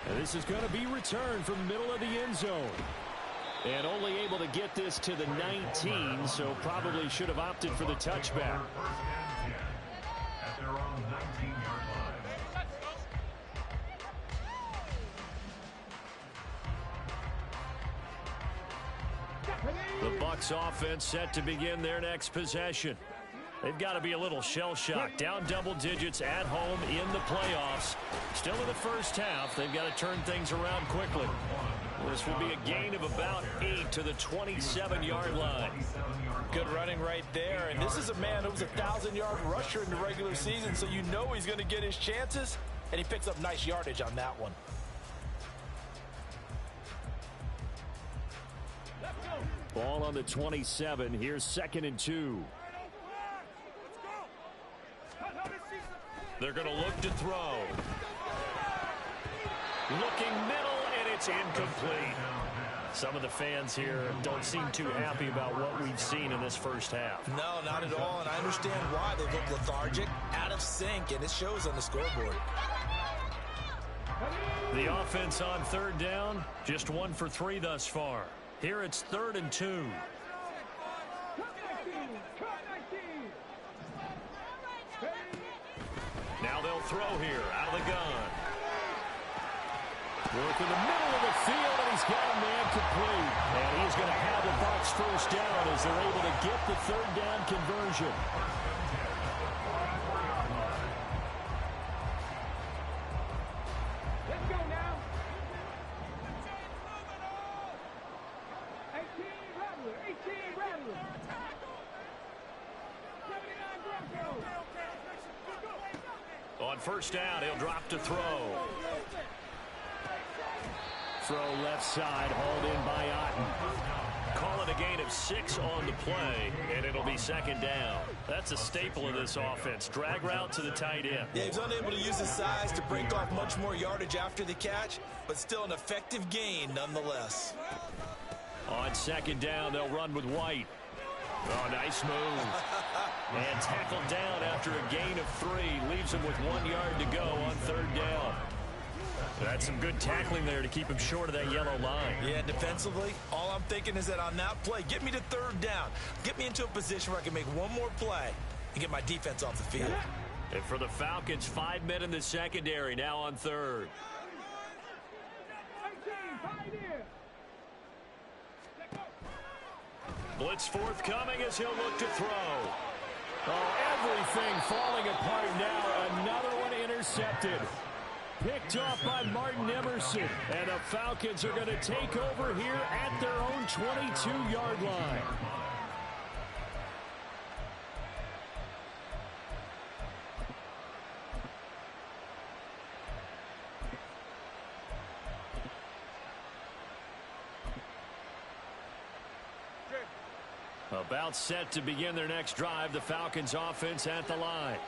And this is going to be returned from the middle of the end zone. And only able to get this to the 19, so probably should have opted for the touchback. At their own 19-yard line. The Bucs offense set to begin their next possession. They've got to be a little shell-shocked. Down double digits at home in the playoffs. Still in the first half. They've got to turn things around quickly. This will be a gain of about 8 to the 27-yard line. Good running right there. And this is a man who was a 1,000-yard rusher in the regular season, so you know he's going to get his chances. And he picks up nice yardage on that one. Ball on the 27. Here's 2nd and 2. They're going to look to throw. Looking middle, and it's incomplete. Some of the fans here don't seem too happy about what we've seen in this first half. No, not at all, and I understand why. They look lethargic, out of sync, and it shows on the scoreboard. The offense on 3rd down, just 1 for 3 thus far. Here it's 3rd and 2. Now they'll throw here out of the gun. Work in the middle of the field, and he's got a man complete. And he's going to have the Bucs first down as they're able to get the 3rd down conversion. Let's go now. 18 Rattler, 18 Rattler. 79 Broncos. On On first down, he'll drop to throw. Throw left side, hauled in by Otten. Call it a gain of 6 on the play, and it'll be second down. That's a staple of this offense. Drag route to the tight end. Yeah, he's unable to use his size to break off much more yardage after the catch, but still an effective gain nonetheless. On second down, they'll run with White. Oh, nice move. And tackled down after a gain of 3. Leaves him with 1 yard to go on third down. That's some good tackling there to keep him short of that yellow line. Yeah, defensively, all I'm thinking is that on that play, get me to third down. Get me into a position where I can make one more play and get my defense off the field. And for the Falcons, 5 men in the secondary, now on third. 18, 5 here. Blitz forthcoming as he'll look to throw. Oh, everything falling apart now. Another one intercepted. Picked off by Martin Emerson. And the Falcons are going to take over here at their own 22-yard line. About set to begin their next drive. The Falcons offense at the line.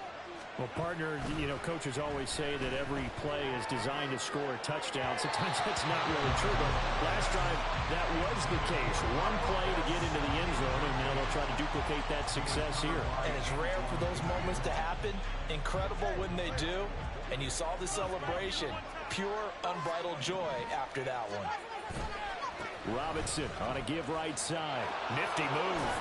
Well, partner, coaches always say that every play is designed to score a touchdown. Sometimes that's not really true, but last drive, that was the case. One play to get into the end zone, and now they'll try to duplicate that success here. And it's rare for those moments to happen. Incredible when they do. And you saw the celebration. Pure, unbridled joy after that one. Robinson on a give right side. Nifty move.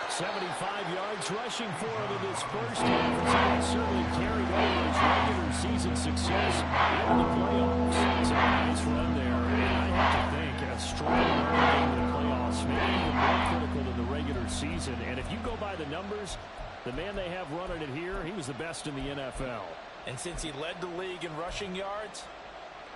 75 yards rushing for him in this first half. He's certainly carried over his regular season success into the playoffs. It's a nice run there, and I have to think a strong run game in the playoffs, maybe even more critical than the regular season. And if you go by the numbers, the man they have running it here, he was the best in the NFL. And since he led the league in rushing yards,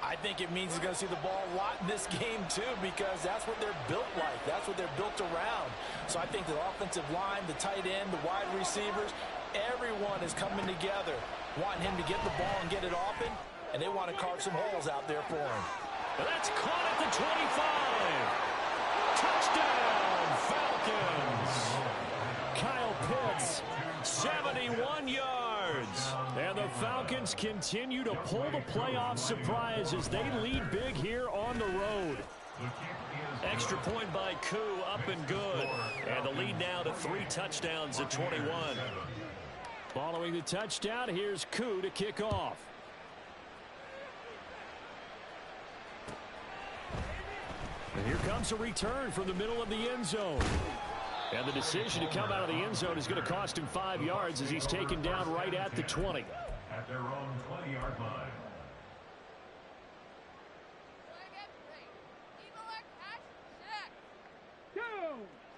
I think it means he's going to see the ball a lot in this game, too, because that's what they're built like. That's what they're built around. So I think the offensive line, the tight end, the wide receivers, everyone is coming together, wanting him to get the ball and get it often, and they want to carve some holes out there for him. And that's caught at the 25. Touchdown, Falcons. Kyle Pitts, 71 yards. And the Falcons continue to pull the playoff surprise as they lead big here on the road. Extra point by Koo, up and good. And the lead now to 3 touchdowns at 21. Following the touchdown, here's Koo to kick off. And here comes a return from the middle of the end zone. And the decision to come out of the end zone is going to cost him 5 yards as he's taken down right at the 20. At their own 20-yard line.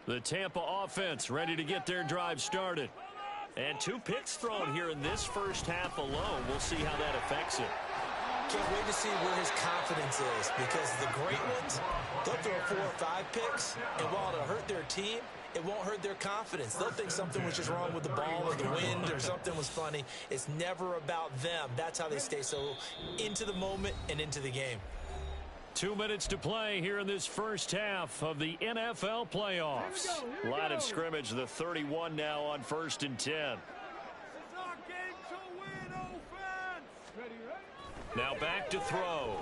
The Tampa offense ready to get their drive started. And 2 picks thrown here in this first half alone. We'll see how that affects it. Can't wait to see where his confidence is, because the great ones, they'll throw 4 or 5 picks, and while it'll hurt their team, it won't hurt their confidence. They'll think something was just wrong with the ball or the wind or something was funny. It's never about them. That's how they stay so into the moment and into the game. 2 minutes to play here in this first half of the NFL playoffs. Here we go. Line of scrimmage, the 31 now on 1st and 10. It's our game to win, offense. Ready, ready? Now back to throw.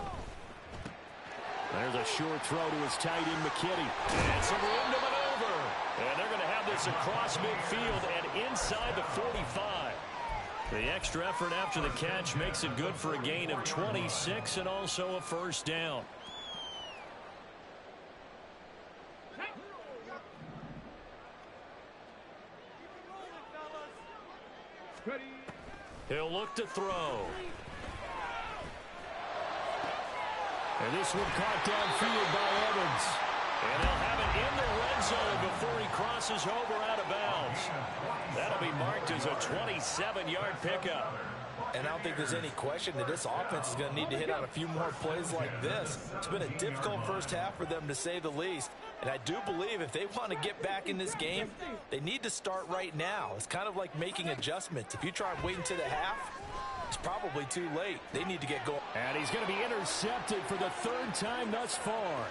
There's a short throw to his tight end, McKinney. And some room to maneuver. And they're going to have this across midfield and inside the 45. The extra effort after the catch makes it good for a gain of 26 and also a first down. Ready. He'll look to throw. And this one caught downfield by Evans. And they'll have it in the red zone before he crosses over out of bounds. That'll be marked as a 27-yard pickup. And I don't think there's any question that this offense is going to need to hit on a few more plays like this. It's been a difficult first half for them, to say the least. And I do believe if they want to get back in this game, they need to start right now. It's kind of like making adjustments. If you try waiting to the half, It's probably too late. They need to get going. And he's going to be intercepted for the third time thus far.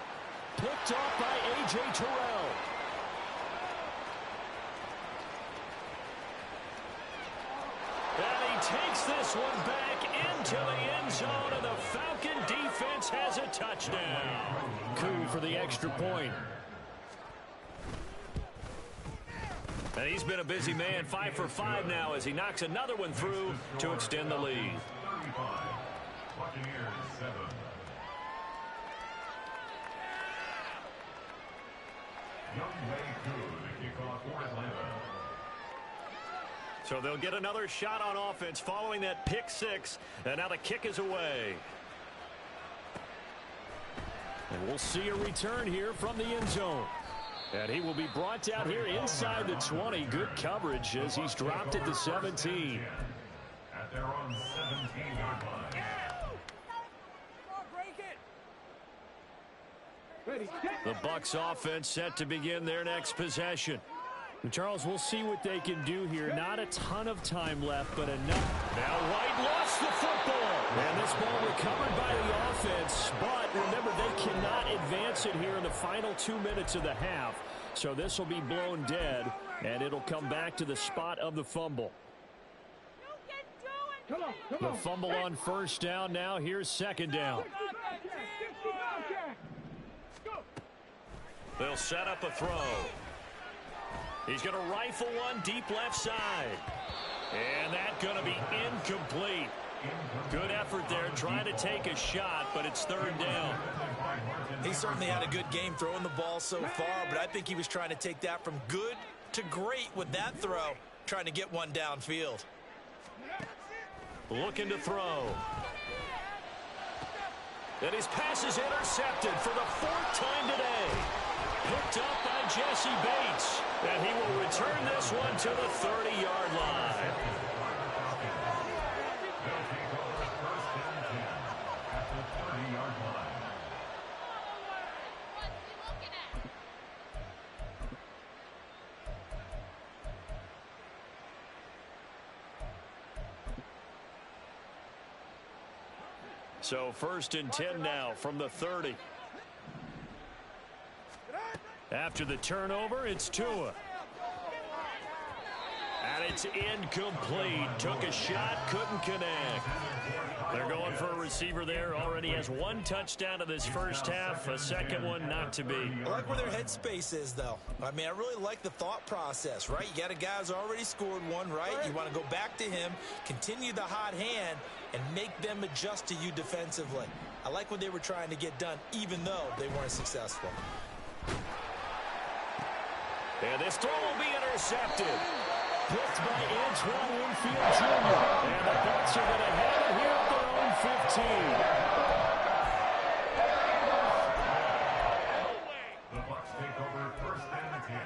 Picked off by A.J. Terrell. And he takes this one back into the end zone, and the Falcon defense has a touchdown. Coup for the extra point. And he's been a busy man, 5 for 5 now as he knocks another one through to extend the lead. 35. Buccaneers 7. The kickoff for Atlanta. So they'll get another shot on offense following that pick 6, and now the kick is away. And we'll see a return here from the end zone. And he will be brought down here inside the 20. Good coverage as he's dropped at the 17. At their own 17-yard line. The Bucs offense set to begin their next possession. Charles, we'll see what they can do here. Not a ton of time left, but enough. Now White lost the football. And this ball recovered by the offense. But remember, they cannot advance it here in the final 2 minutes of the half. So this will be blown dead, and it'll come back to the spot of the fumble. The fumble on first down now. Here's second down. They'll set up a throw. He's going to rifle one deep left side. And that's going to be incomplete. Good effort there trying to take a shot, but it's third down. He certainly had a good game throwing the ball so far, but I think he was trying to take that from good to great with that throw, trying to get one downfield. Looking to throw. And his pass is intercepted for the 4th time today. Picked up by Jesse Bates. And he will return this one to the 30-yard line. So 1st and 10 now from the 30. After the turnover, it's Tua. And it's incomplete. Took a shot, couldn't connect. They're going for a receiver there. Already has 1 touchdown in this first half. A second one not to be. I like where their headspace is, though. I mean, I really like the thought process, right? You got a guy who's already scored one, right? You want to go back to him, continue the hot hand, and make them adjust to you defensively. I like what they were trying to get done, even though they weren't successful. And this throw will be intercepted. Picked by Antoine Winfield Jr. And the Bucs are going to have it here at their own 15. The Bucs take over 1st and 10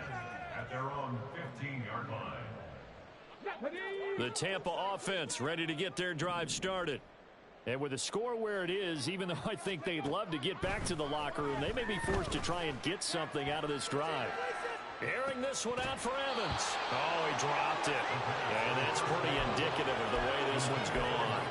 at their own 15-yard line. The Tampa offense ready to get their drive started. And with the score where it is, even though I think they'd love to get back to the locker room, they may be forced to try and get something out of this drive. Airing this one out for Evans. Oh, he dropped it. And that's pretty indicative of the way this one's gone.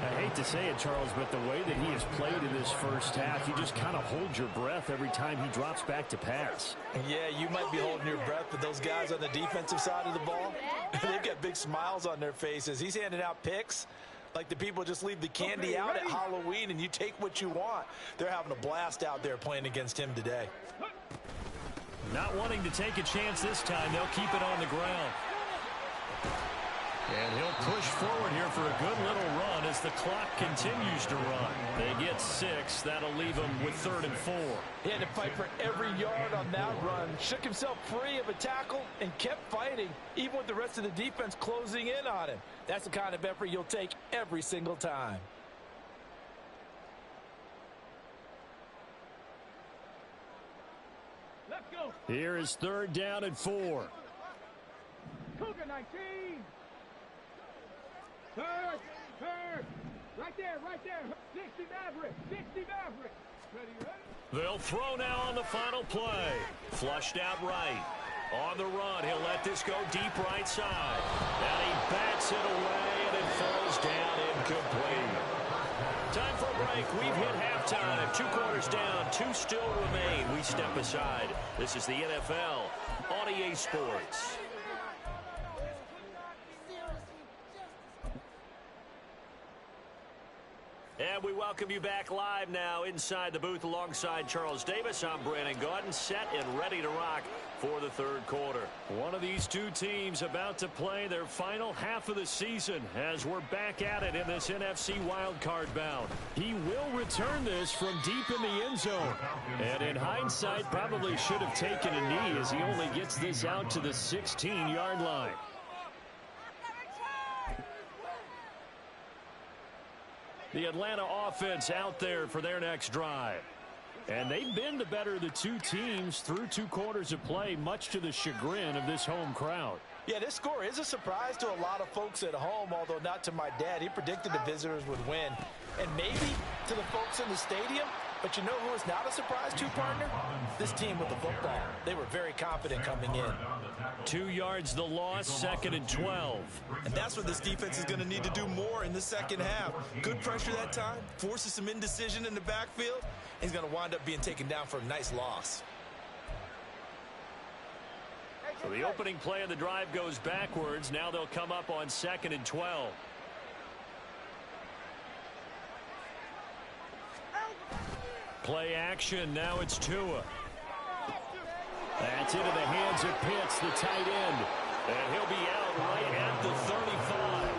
I hate to say it, Charles, but the way that he has played in this first half, you just kind of hold your breath every time he drops back to pass. Yeah, you might be holding your breath, but those guys on the defensive side of the ball, they've got big smiles on their faces. He's handing out picks like the people just leave the candy out at Halloween and you take what you want. They're having a blast out there playing against him today. Not wanting to take a chance this time, they'll keep it on the ground. And he'll push forward here for a good little run as the clock continues to run. They get 6. That'll leave them with 3rd and 4. He had to fight for every yard on that run. Shook himself free of a tackle and kept fighting, even with the rest of the defense closing in on him. That's the kind of effort you'll take every single time. Let's go. Here is 3rd down and 4. Cougar 19. Third. Right there. 60 Maverick. Ready? They'll throw now on the final play. Flushed out right. On the run, he'll let this go deep right side. And he bats it away, and it falls down. break. We've hit halftime. 2 quarters down. 2 still remain. We step aside. This is the NFL on EA Sports. And we welcome you back live now inside the booth alongside Charles Davis. I'm Brandon Gaudin, set and ready to rock for the 3rd quarter. One of these 2 teams about to play their final half of the season as we're back at it in this NFC wildcard bout. He will return this from deep in the end zone. And in hindsight, probably should have taken a knee as he only gets this out to the 16-yard line. The Atlanta offense out there for their next drive. And they've been the better of the 2 teams through 2 quarters of play, much to the chagrin of this home crowd. Yeah, this score is a surprise to a lot of folks at home, although not to my dad. He predicted the visitors would win. And maybe to the folks in the stadium. But you know who is not a surprise to, partner? This team with the football. They were very confident coming in. 2 yards the loss, 2nd and 12. And that's what this defense is going to need to do more in the second half. Good pressure that time, forces some indecision in the backfield. He's going to wind up being taken down for a nice loss. So the opening play of the drive goes backwards. Now they'll come up on 2nd and 12. Play action. Now it's Tua. That's into the hands of Pitts, the tight end. And he'll be out right at the 35.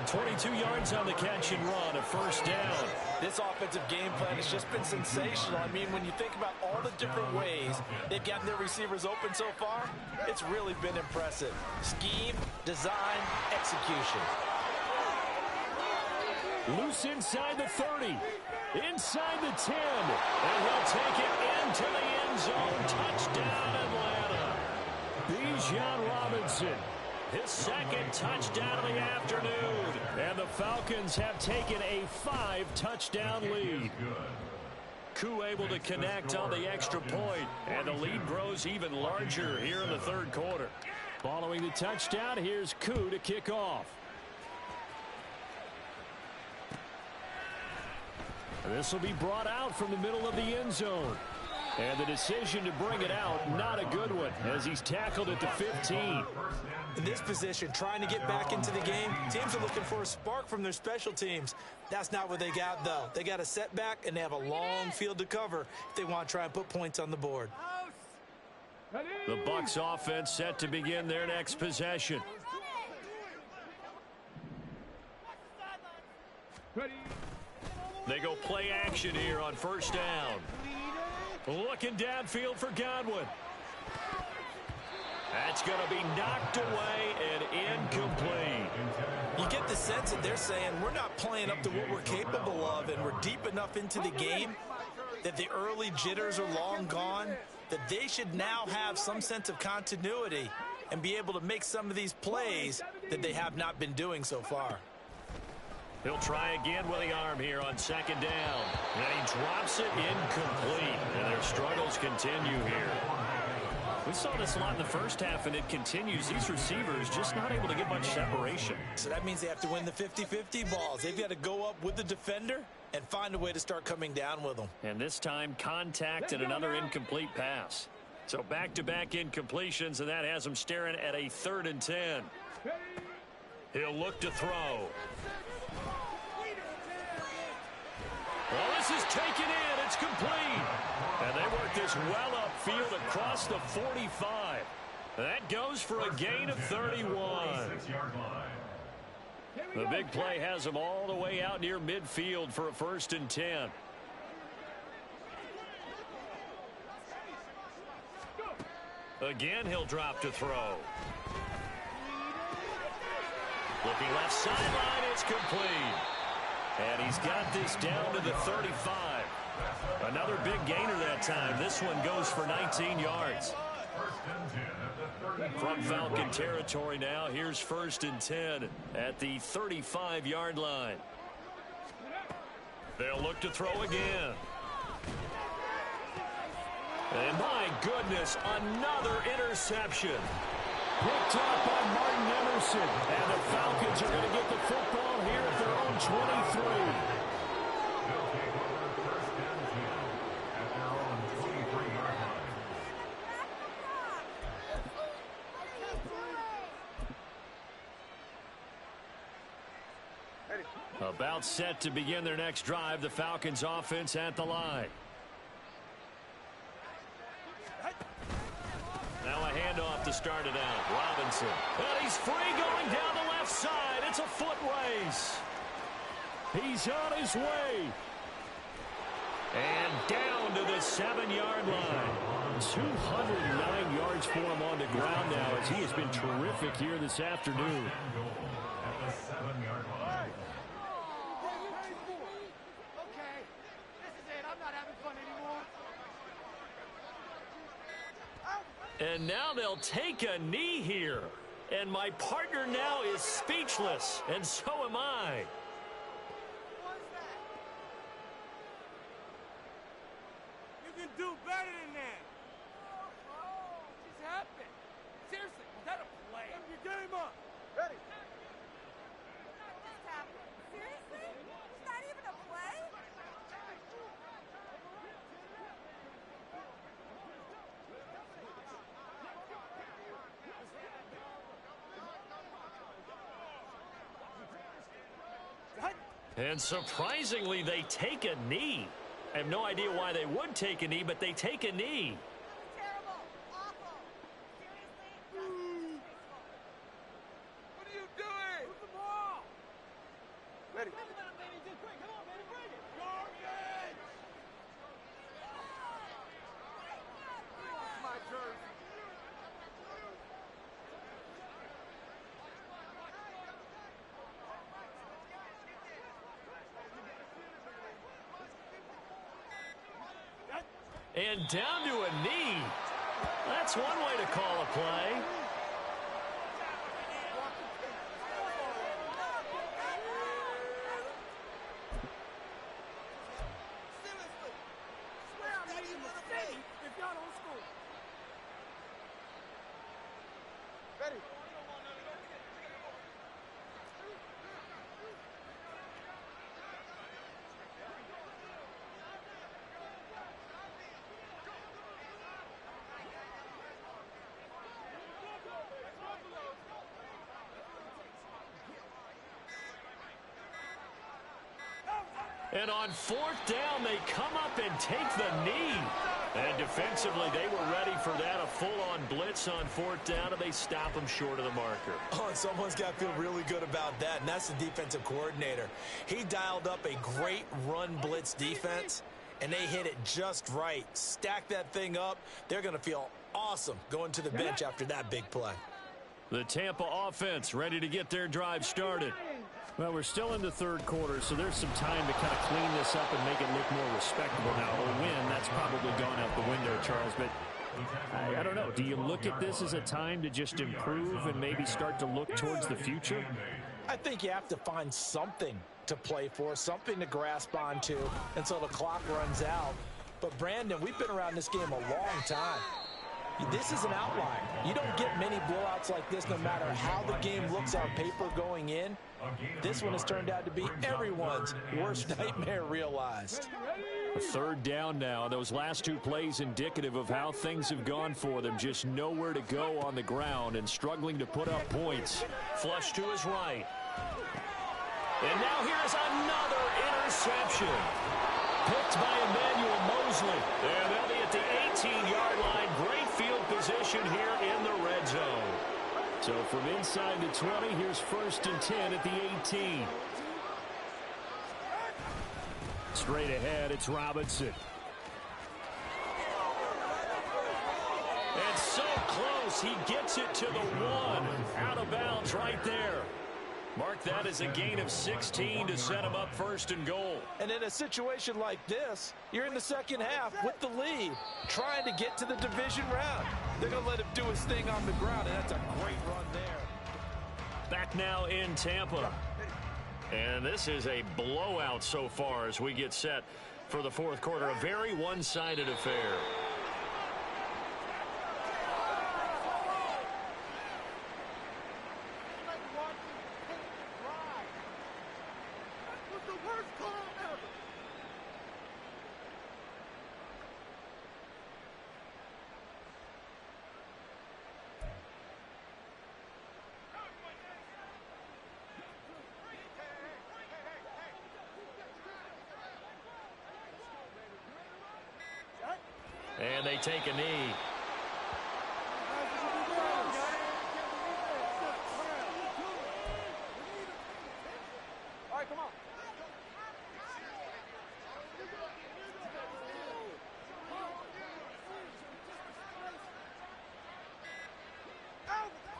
22 yards on the catch and run, a 1st down. This offensive game plan has just been sensational. I mean, when you think about all the different ways they've gotten their receivers open so far, it's really been impressive. Scheme, design, execution. Loose inside the 30. Inside the 10. And he'll take it into the end zone. Touchdown, Atlanta. Bijan Robinson. His 2nd touchdown of the afternoon. And the Falcons have taken a 5-touchdown lead. Koo able to connect on the extra point. And the lead grows even larger here in the 3rd quarter. Following the touchdown, here's Koo to kick off. This will be brought out from the middle of the end zone. And the decision to bring it out, not a good one, as he's tackled at the 15. In this position, trying to get back into the game, teams are looking for a spark from their special teams. That's not what they got, though. They got a setback, and they have a long field to cover if they want to try and put points on the board. The Bucs offense set to begin their next possession. They go play action here on 1st down. Looking downfield for Godwin. That's going to be knocked away and incomplete. You get the sense that they're saying we're not playing up to what we're capable of, and we're deep enough into the game that the early jitters are long gone, that they should now have some sense of continuity and be able to make some of these plays that they have not been doing so far. He'll try again with the arm here on 2nd down. And he drops it incomplete. And their struggles continue here. We saw this a lot in the first half, and it continues. These receivers just not able to get much separation. So that means they have to win the 50-50 balls. They've got to go up with the defender and find a way to start coming down with them. And this time, contact and another incomplete pass. So back-to-back incompletions, and that has him staring at a 3rd and 10. He'll look to throw. Well, this is taken in. It's complete. And they work this well upfield across the 45. That goes for a gain of 31. The big play has him all the way out near midfield for a 1st and 10. Again, he'll drop to throw. Looking left sideline, it's complete. And he's got this down to the 35. Another big gainer that time. This one goes for 19 yards. From Falcon territory now, here's 1st and 10 at the 35-yard line. They'll look to throw again. And my goodness, another interception. Picked up by Martin Emerson. And the Falcons are going to get the football here at their own 23. About set to begin their next drive. The Falcons offense at the line. Now a handoff to start it out. Robinson. And he's free going down the left side. It's a foot race. He's on his way. And down to the 7-yard line. 209 yards for him on the ground now as he has been terrific here this afternoon. At the 7-yard line. Okay, this is it. I'm not having fun anymore. And now they'll take a knee here. And my partner now is speechless. And so am I. You can do better than that. What just happened? Seriously, was that a play? Your game up. Ready. What just happened? Seriously? It's not even a play? And surprisingly, they take a knee. I have no idea why they would take a knee, but they take a knee. Terrible. Awful. Seriously? What are you doing? Move the ball. Ready. Come on, baby. Bring it. Garbage. It's my jersey. And down to a knee. That's one way to call a play. Seriously. Swear I'm leaving the city if y'all don't score. Ready. And on 4th down, they come up and take the knee. And defensively, they were ready for that. A full-on blitz on 4th down, and they stop them short of the marker. Oh, and someone's got to feel really good about that, and that's the defensive coordinator. He dialed up a great run blitz defense, and they hit it just right. Stack that thing up. They're going to feel awesome going to the bench after that big play. The Tampa offense ready to get their drive started. Well, we're still in the third quarter, so there's some time to kind of clean this up and make it look more respectable. Now, a win, that's probably gone out the window, Charles, but I don't know. Do you look at this as a time to just improve and maybe start to look towards the future? I think you have to find something to play for, something to grasp onto until the clock runs out. But, Brandon, we've been around this game a long time. This is an outlier. You don't get many blowouts like this no matter how the game looks on paper going in. This one has turned out to be everyone's worst nightmare realized. A 3rd down now. Those last 2 plays indicative of how things have gone for them. Just nowhere to go on the ground and struggling to put up points. Flush to his right. And now here's another interception. Picked by Emmanuel Mosley. And they'll be at the 18-yard line. Great field position here in the red zone. So from inside the 20, here's 1st and 10 at the 18. Straight ahead, it's Robinson. And so close, he gets it to the 1. Out of bounds right there. Mark that as a gain of 16 to set him up 1st and goal. And in a situation like this, you're in the second half with the lead, trying to get to the division round. They're going to let him do his thing on the ground, and that's a great run there. Back now in Tampa. And this is a blowout so far as we get set for the 4th quarter. A very one-sided affair. And they take a knee. All right, come on.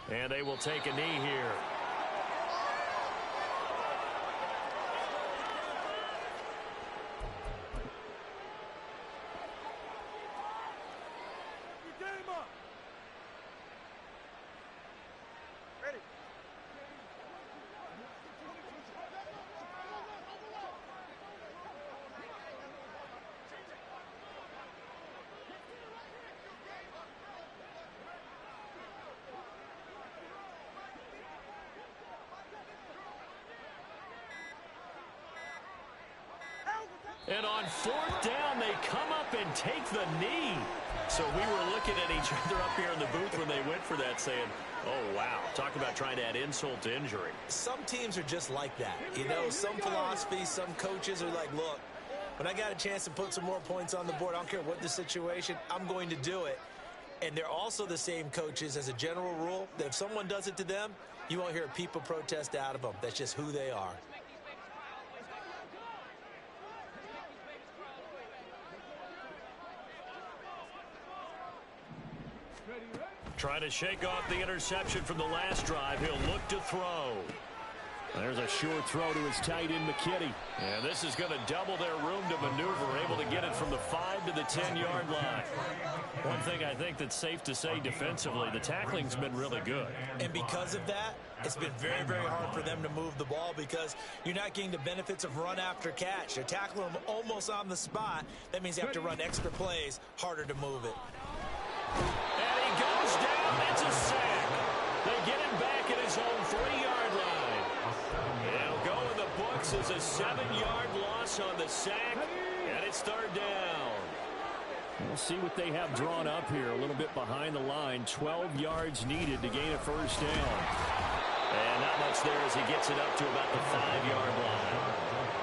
And they will take a knee here. Game up. Ready. And on fourth down, they come up and take the knee. So we were looking at each other up here in the booth when they went for that saying, oh, wow. Talk about trying to add insult to injury. Some teams are just like that. You know, some philosophies, some coaches are like, look, when I got a chance to put some more points on the board, I don't care what the situation, I'm going to do it. And they're also the same coaches as a general rule that if someone does it to them, you won't hear people protest out of them. That's just who they are. Trying to shake off the interception from the last drive. He'll look to throw. There's a short throw to his tight end, McKitty. And this is going to double their room to maneuver, able to get it from the 5 to the 10-yard line. One thing I think that's safe to say defensively, the tackling's been really good. And because of that, it's been very, very hard for them to move the ball because you're not getting the benefits of run after catch. They're tackling them almost on the spot. That means you have to run extra plays, harder to move it. And he goes down. It's a sack. They get him back at his own 3-yard line. He'll go in the books as a 7-yard loss on the sack, and it's third down. We'll see what they have drawn up here. A little bit behind the line. 12 yards needed to gain a first down. And not much there as he gets it up to about the 5-yard line.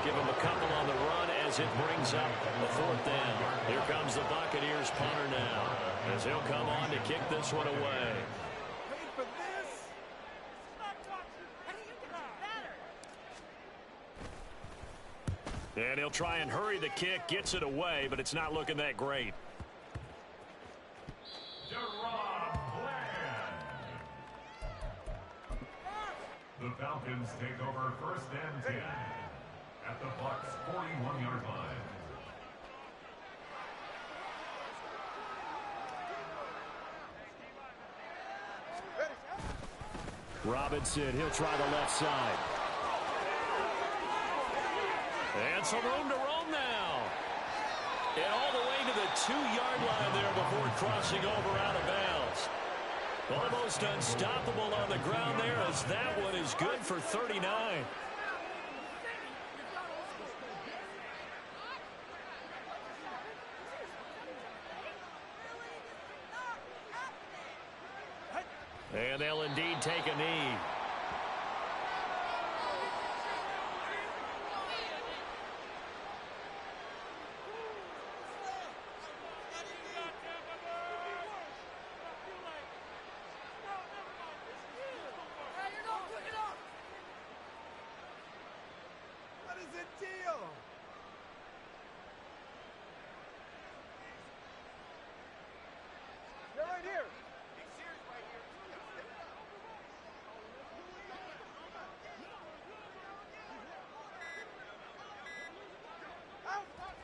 Give him a couple on the run as it brings up the fourth down. Here comes the Buccaneers punter now as he'll come on to kick this one away. Paid for this. And he'll try and hurry the kick, gets it away, but it's not looking that great. The Falcons take over first and 10 at the Bucs 41-yard line. Robinson, he'll try the left side. And some room to roam now. And all the way to the 2-yard line there before crossing over out of bounds. Almost unstoppable on the ground there as that one is good for 39. And they'll indeed take a knee. What is the deal? They're right here.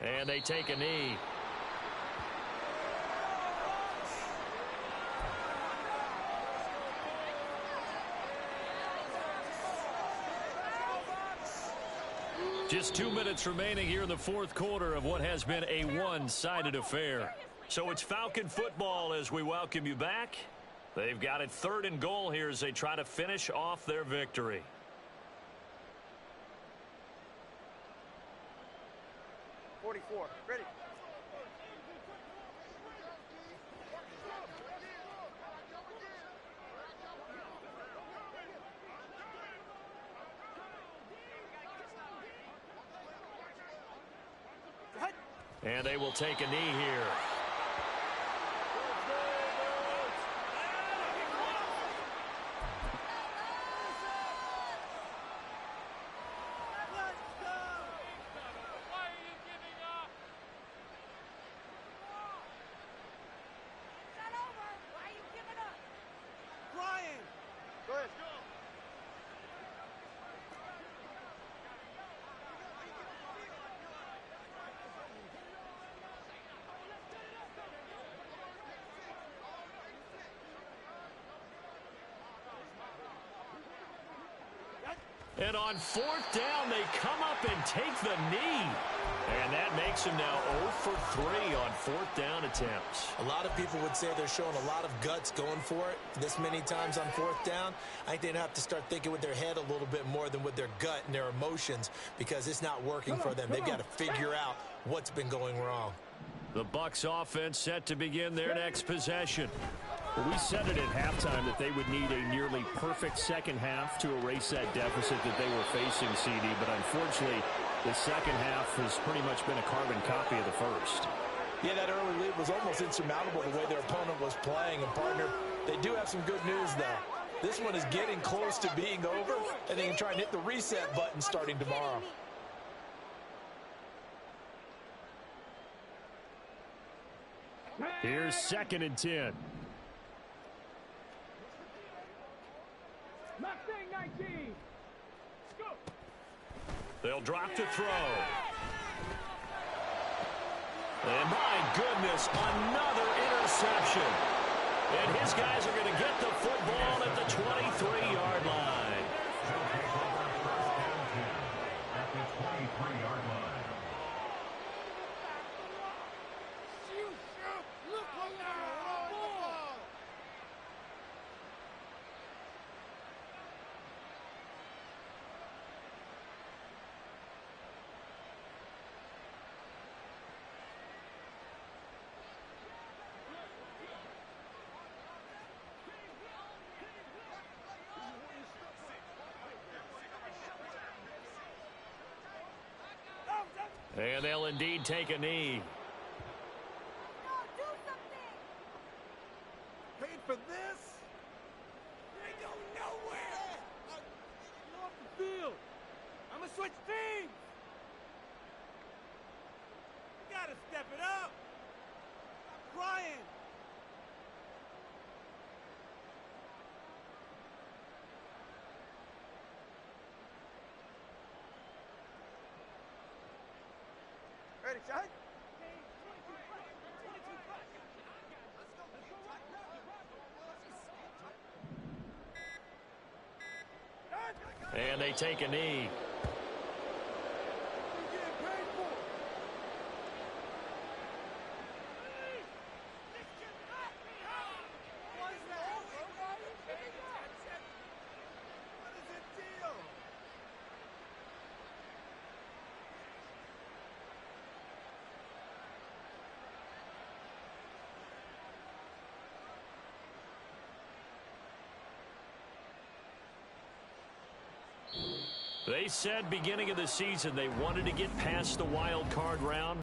And they take a knee. Just 2 minutes remaining here in the fourth quarter of what has been a one-sided affair. So it's Falcon football as we welcome you back. They've got it 3rd and goal here as they try to finish off their victory. Ready. And they will take a knee here. And on fourth down, they come up and take the knee. And that makes them now 0 for 3 on fourth down attempts. A lot of people would say they're showing a lot of guts going for it this many times on fourth down. I think they'd have to start thinking with their head a little bit more than with their gut and their emotions, because it's not working for them. They've got to figure out what's been going wrong. The Bucs offense set to begin their next possession. Well, we said it at halftime that they would need a nearly perfect second half to erase that deficit that they were facing, CD, but unfortunately, the second half has pretty much been a carbon copy of the first. Yeah, that early lead was almost insurmountable the way their opponent was playing. And, partner, they do have some good news, though. This one is getting close to being over, and they can try and hit the reset button starting tomorrow. Here's 2nd and 10. They'll drop to throw. And my goodness, another interception. And his guys are going to get the football at the 23-yard line. At the 23-yard line. And they'll indeed take a knee. No, do something. Paid for this? They go nowhere. Get off the field. I'm going to switch teams. You got to step it up. Stop crying. Ready, shot? And they take a knee. They said beginning of the season they wanted to get past the wild card round.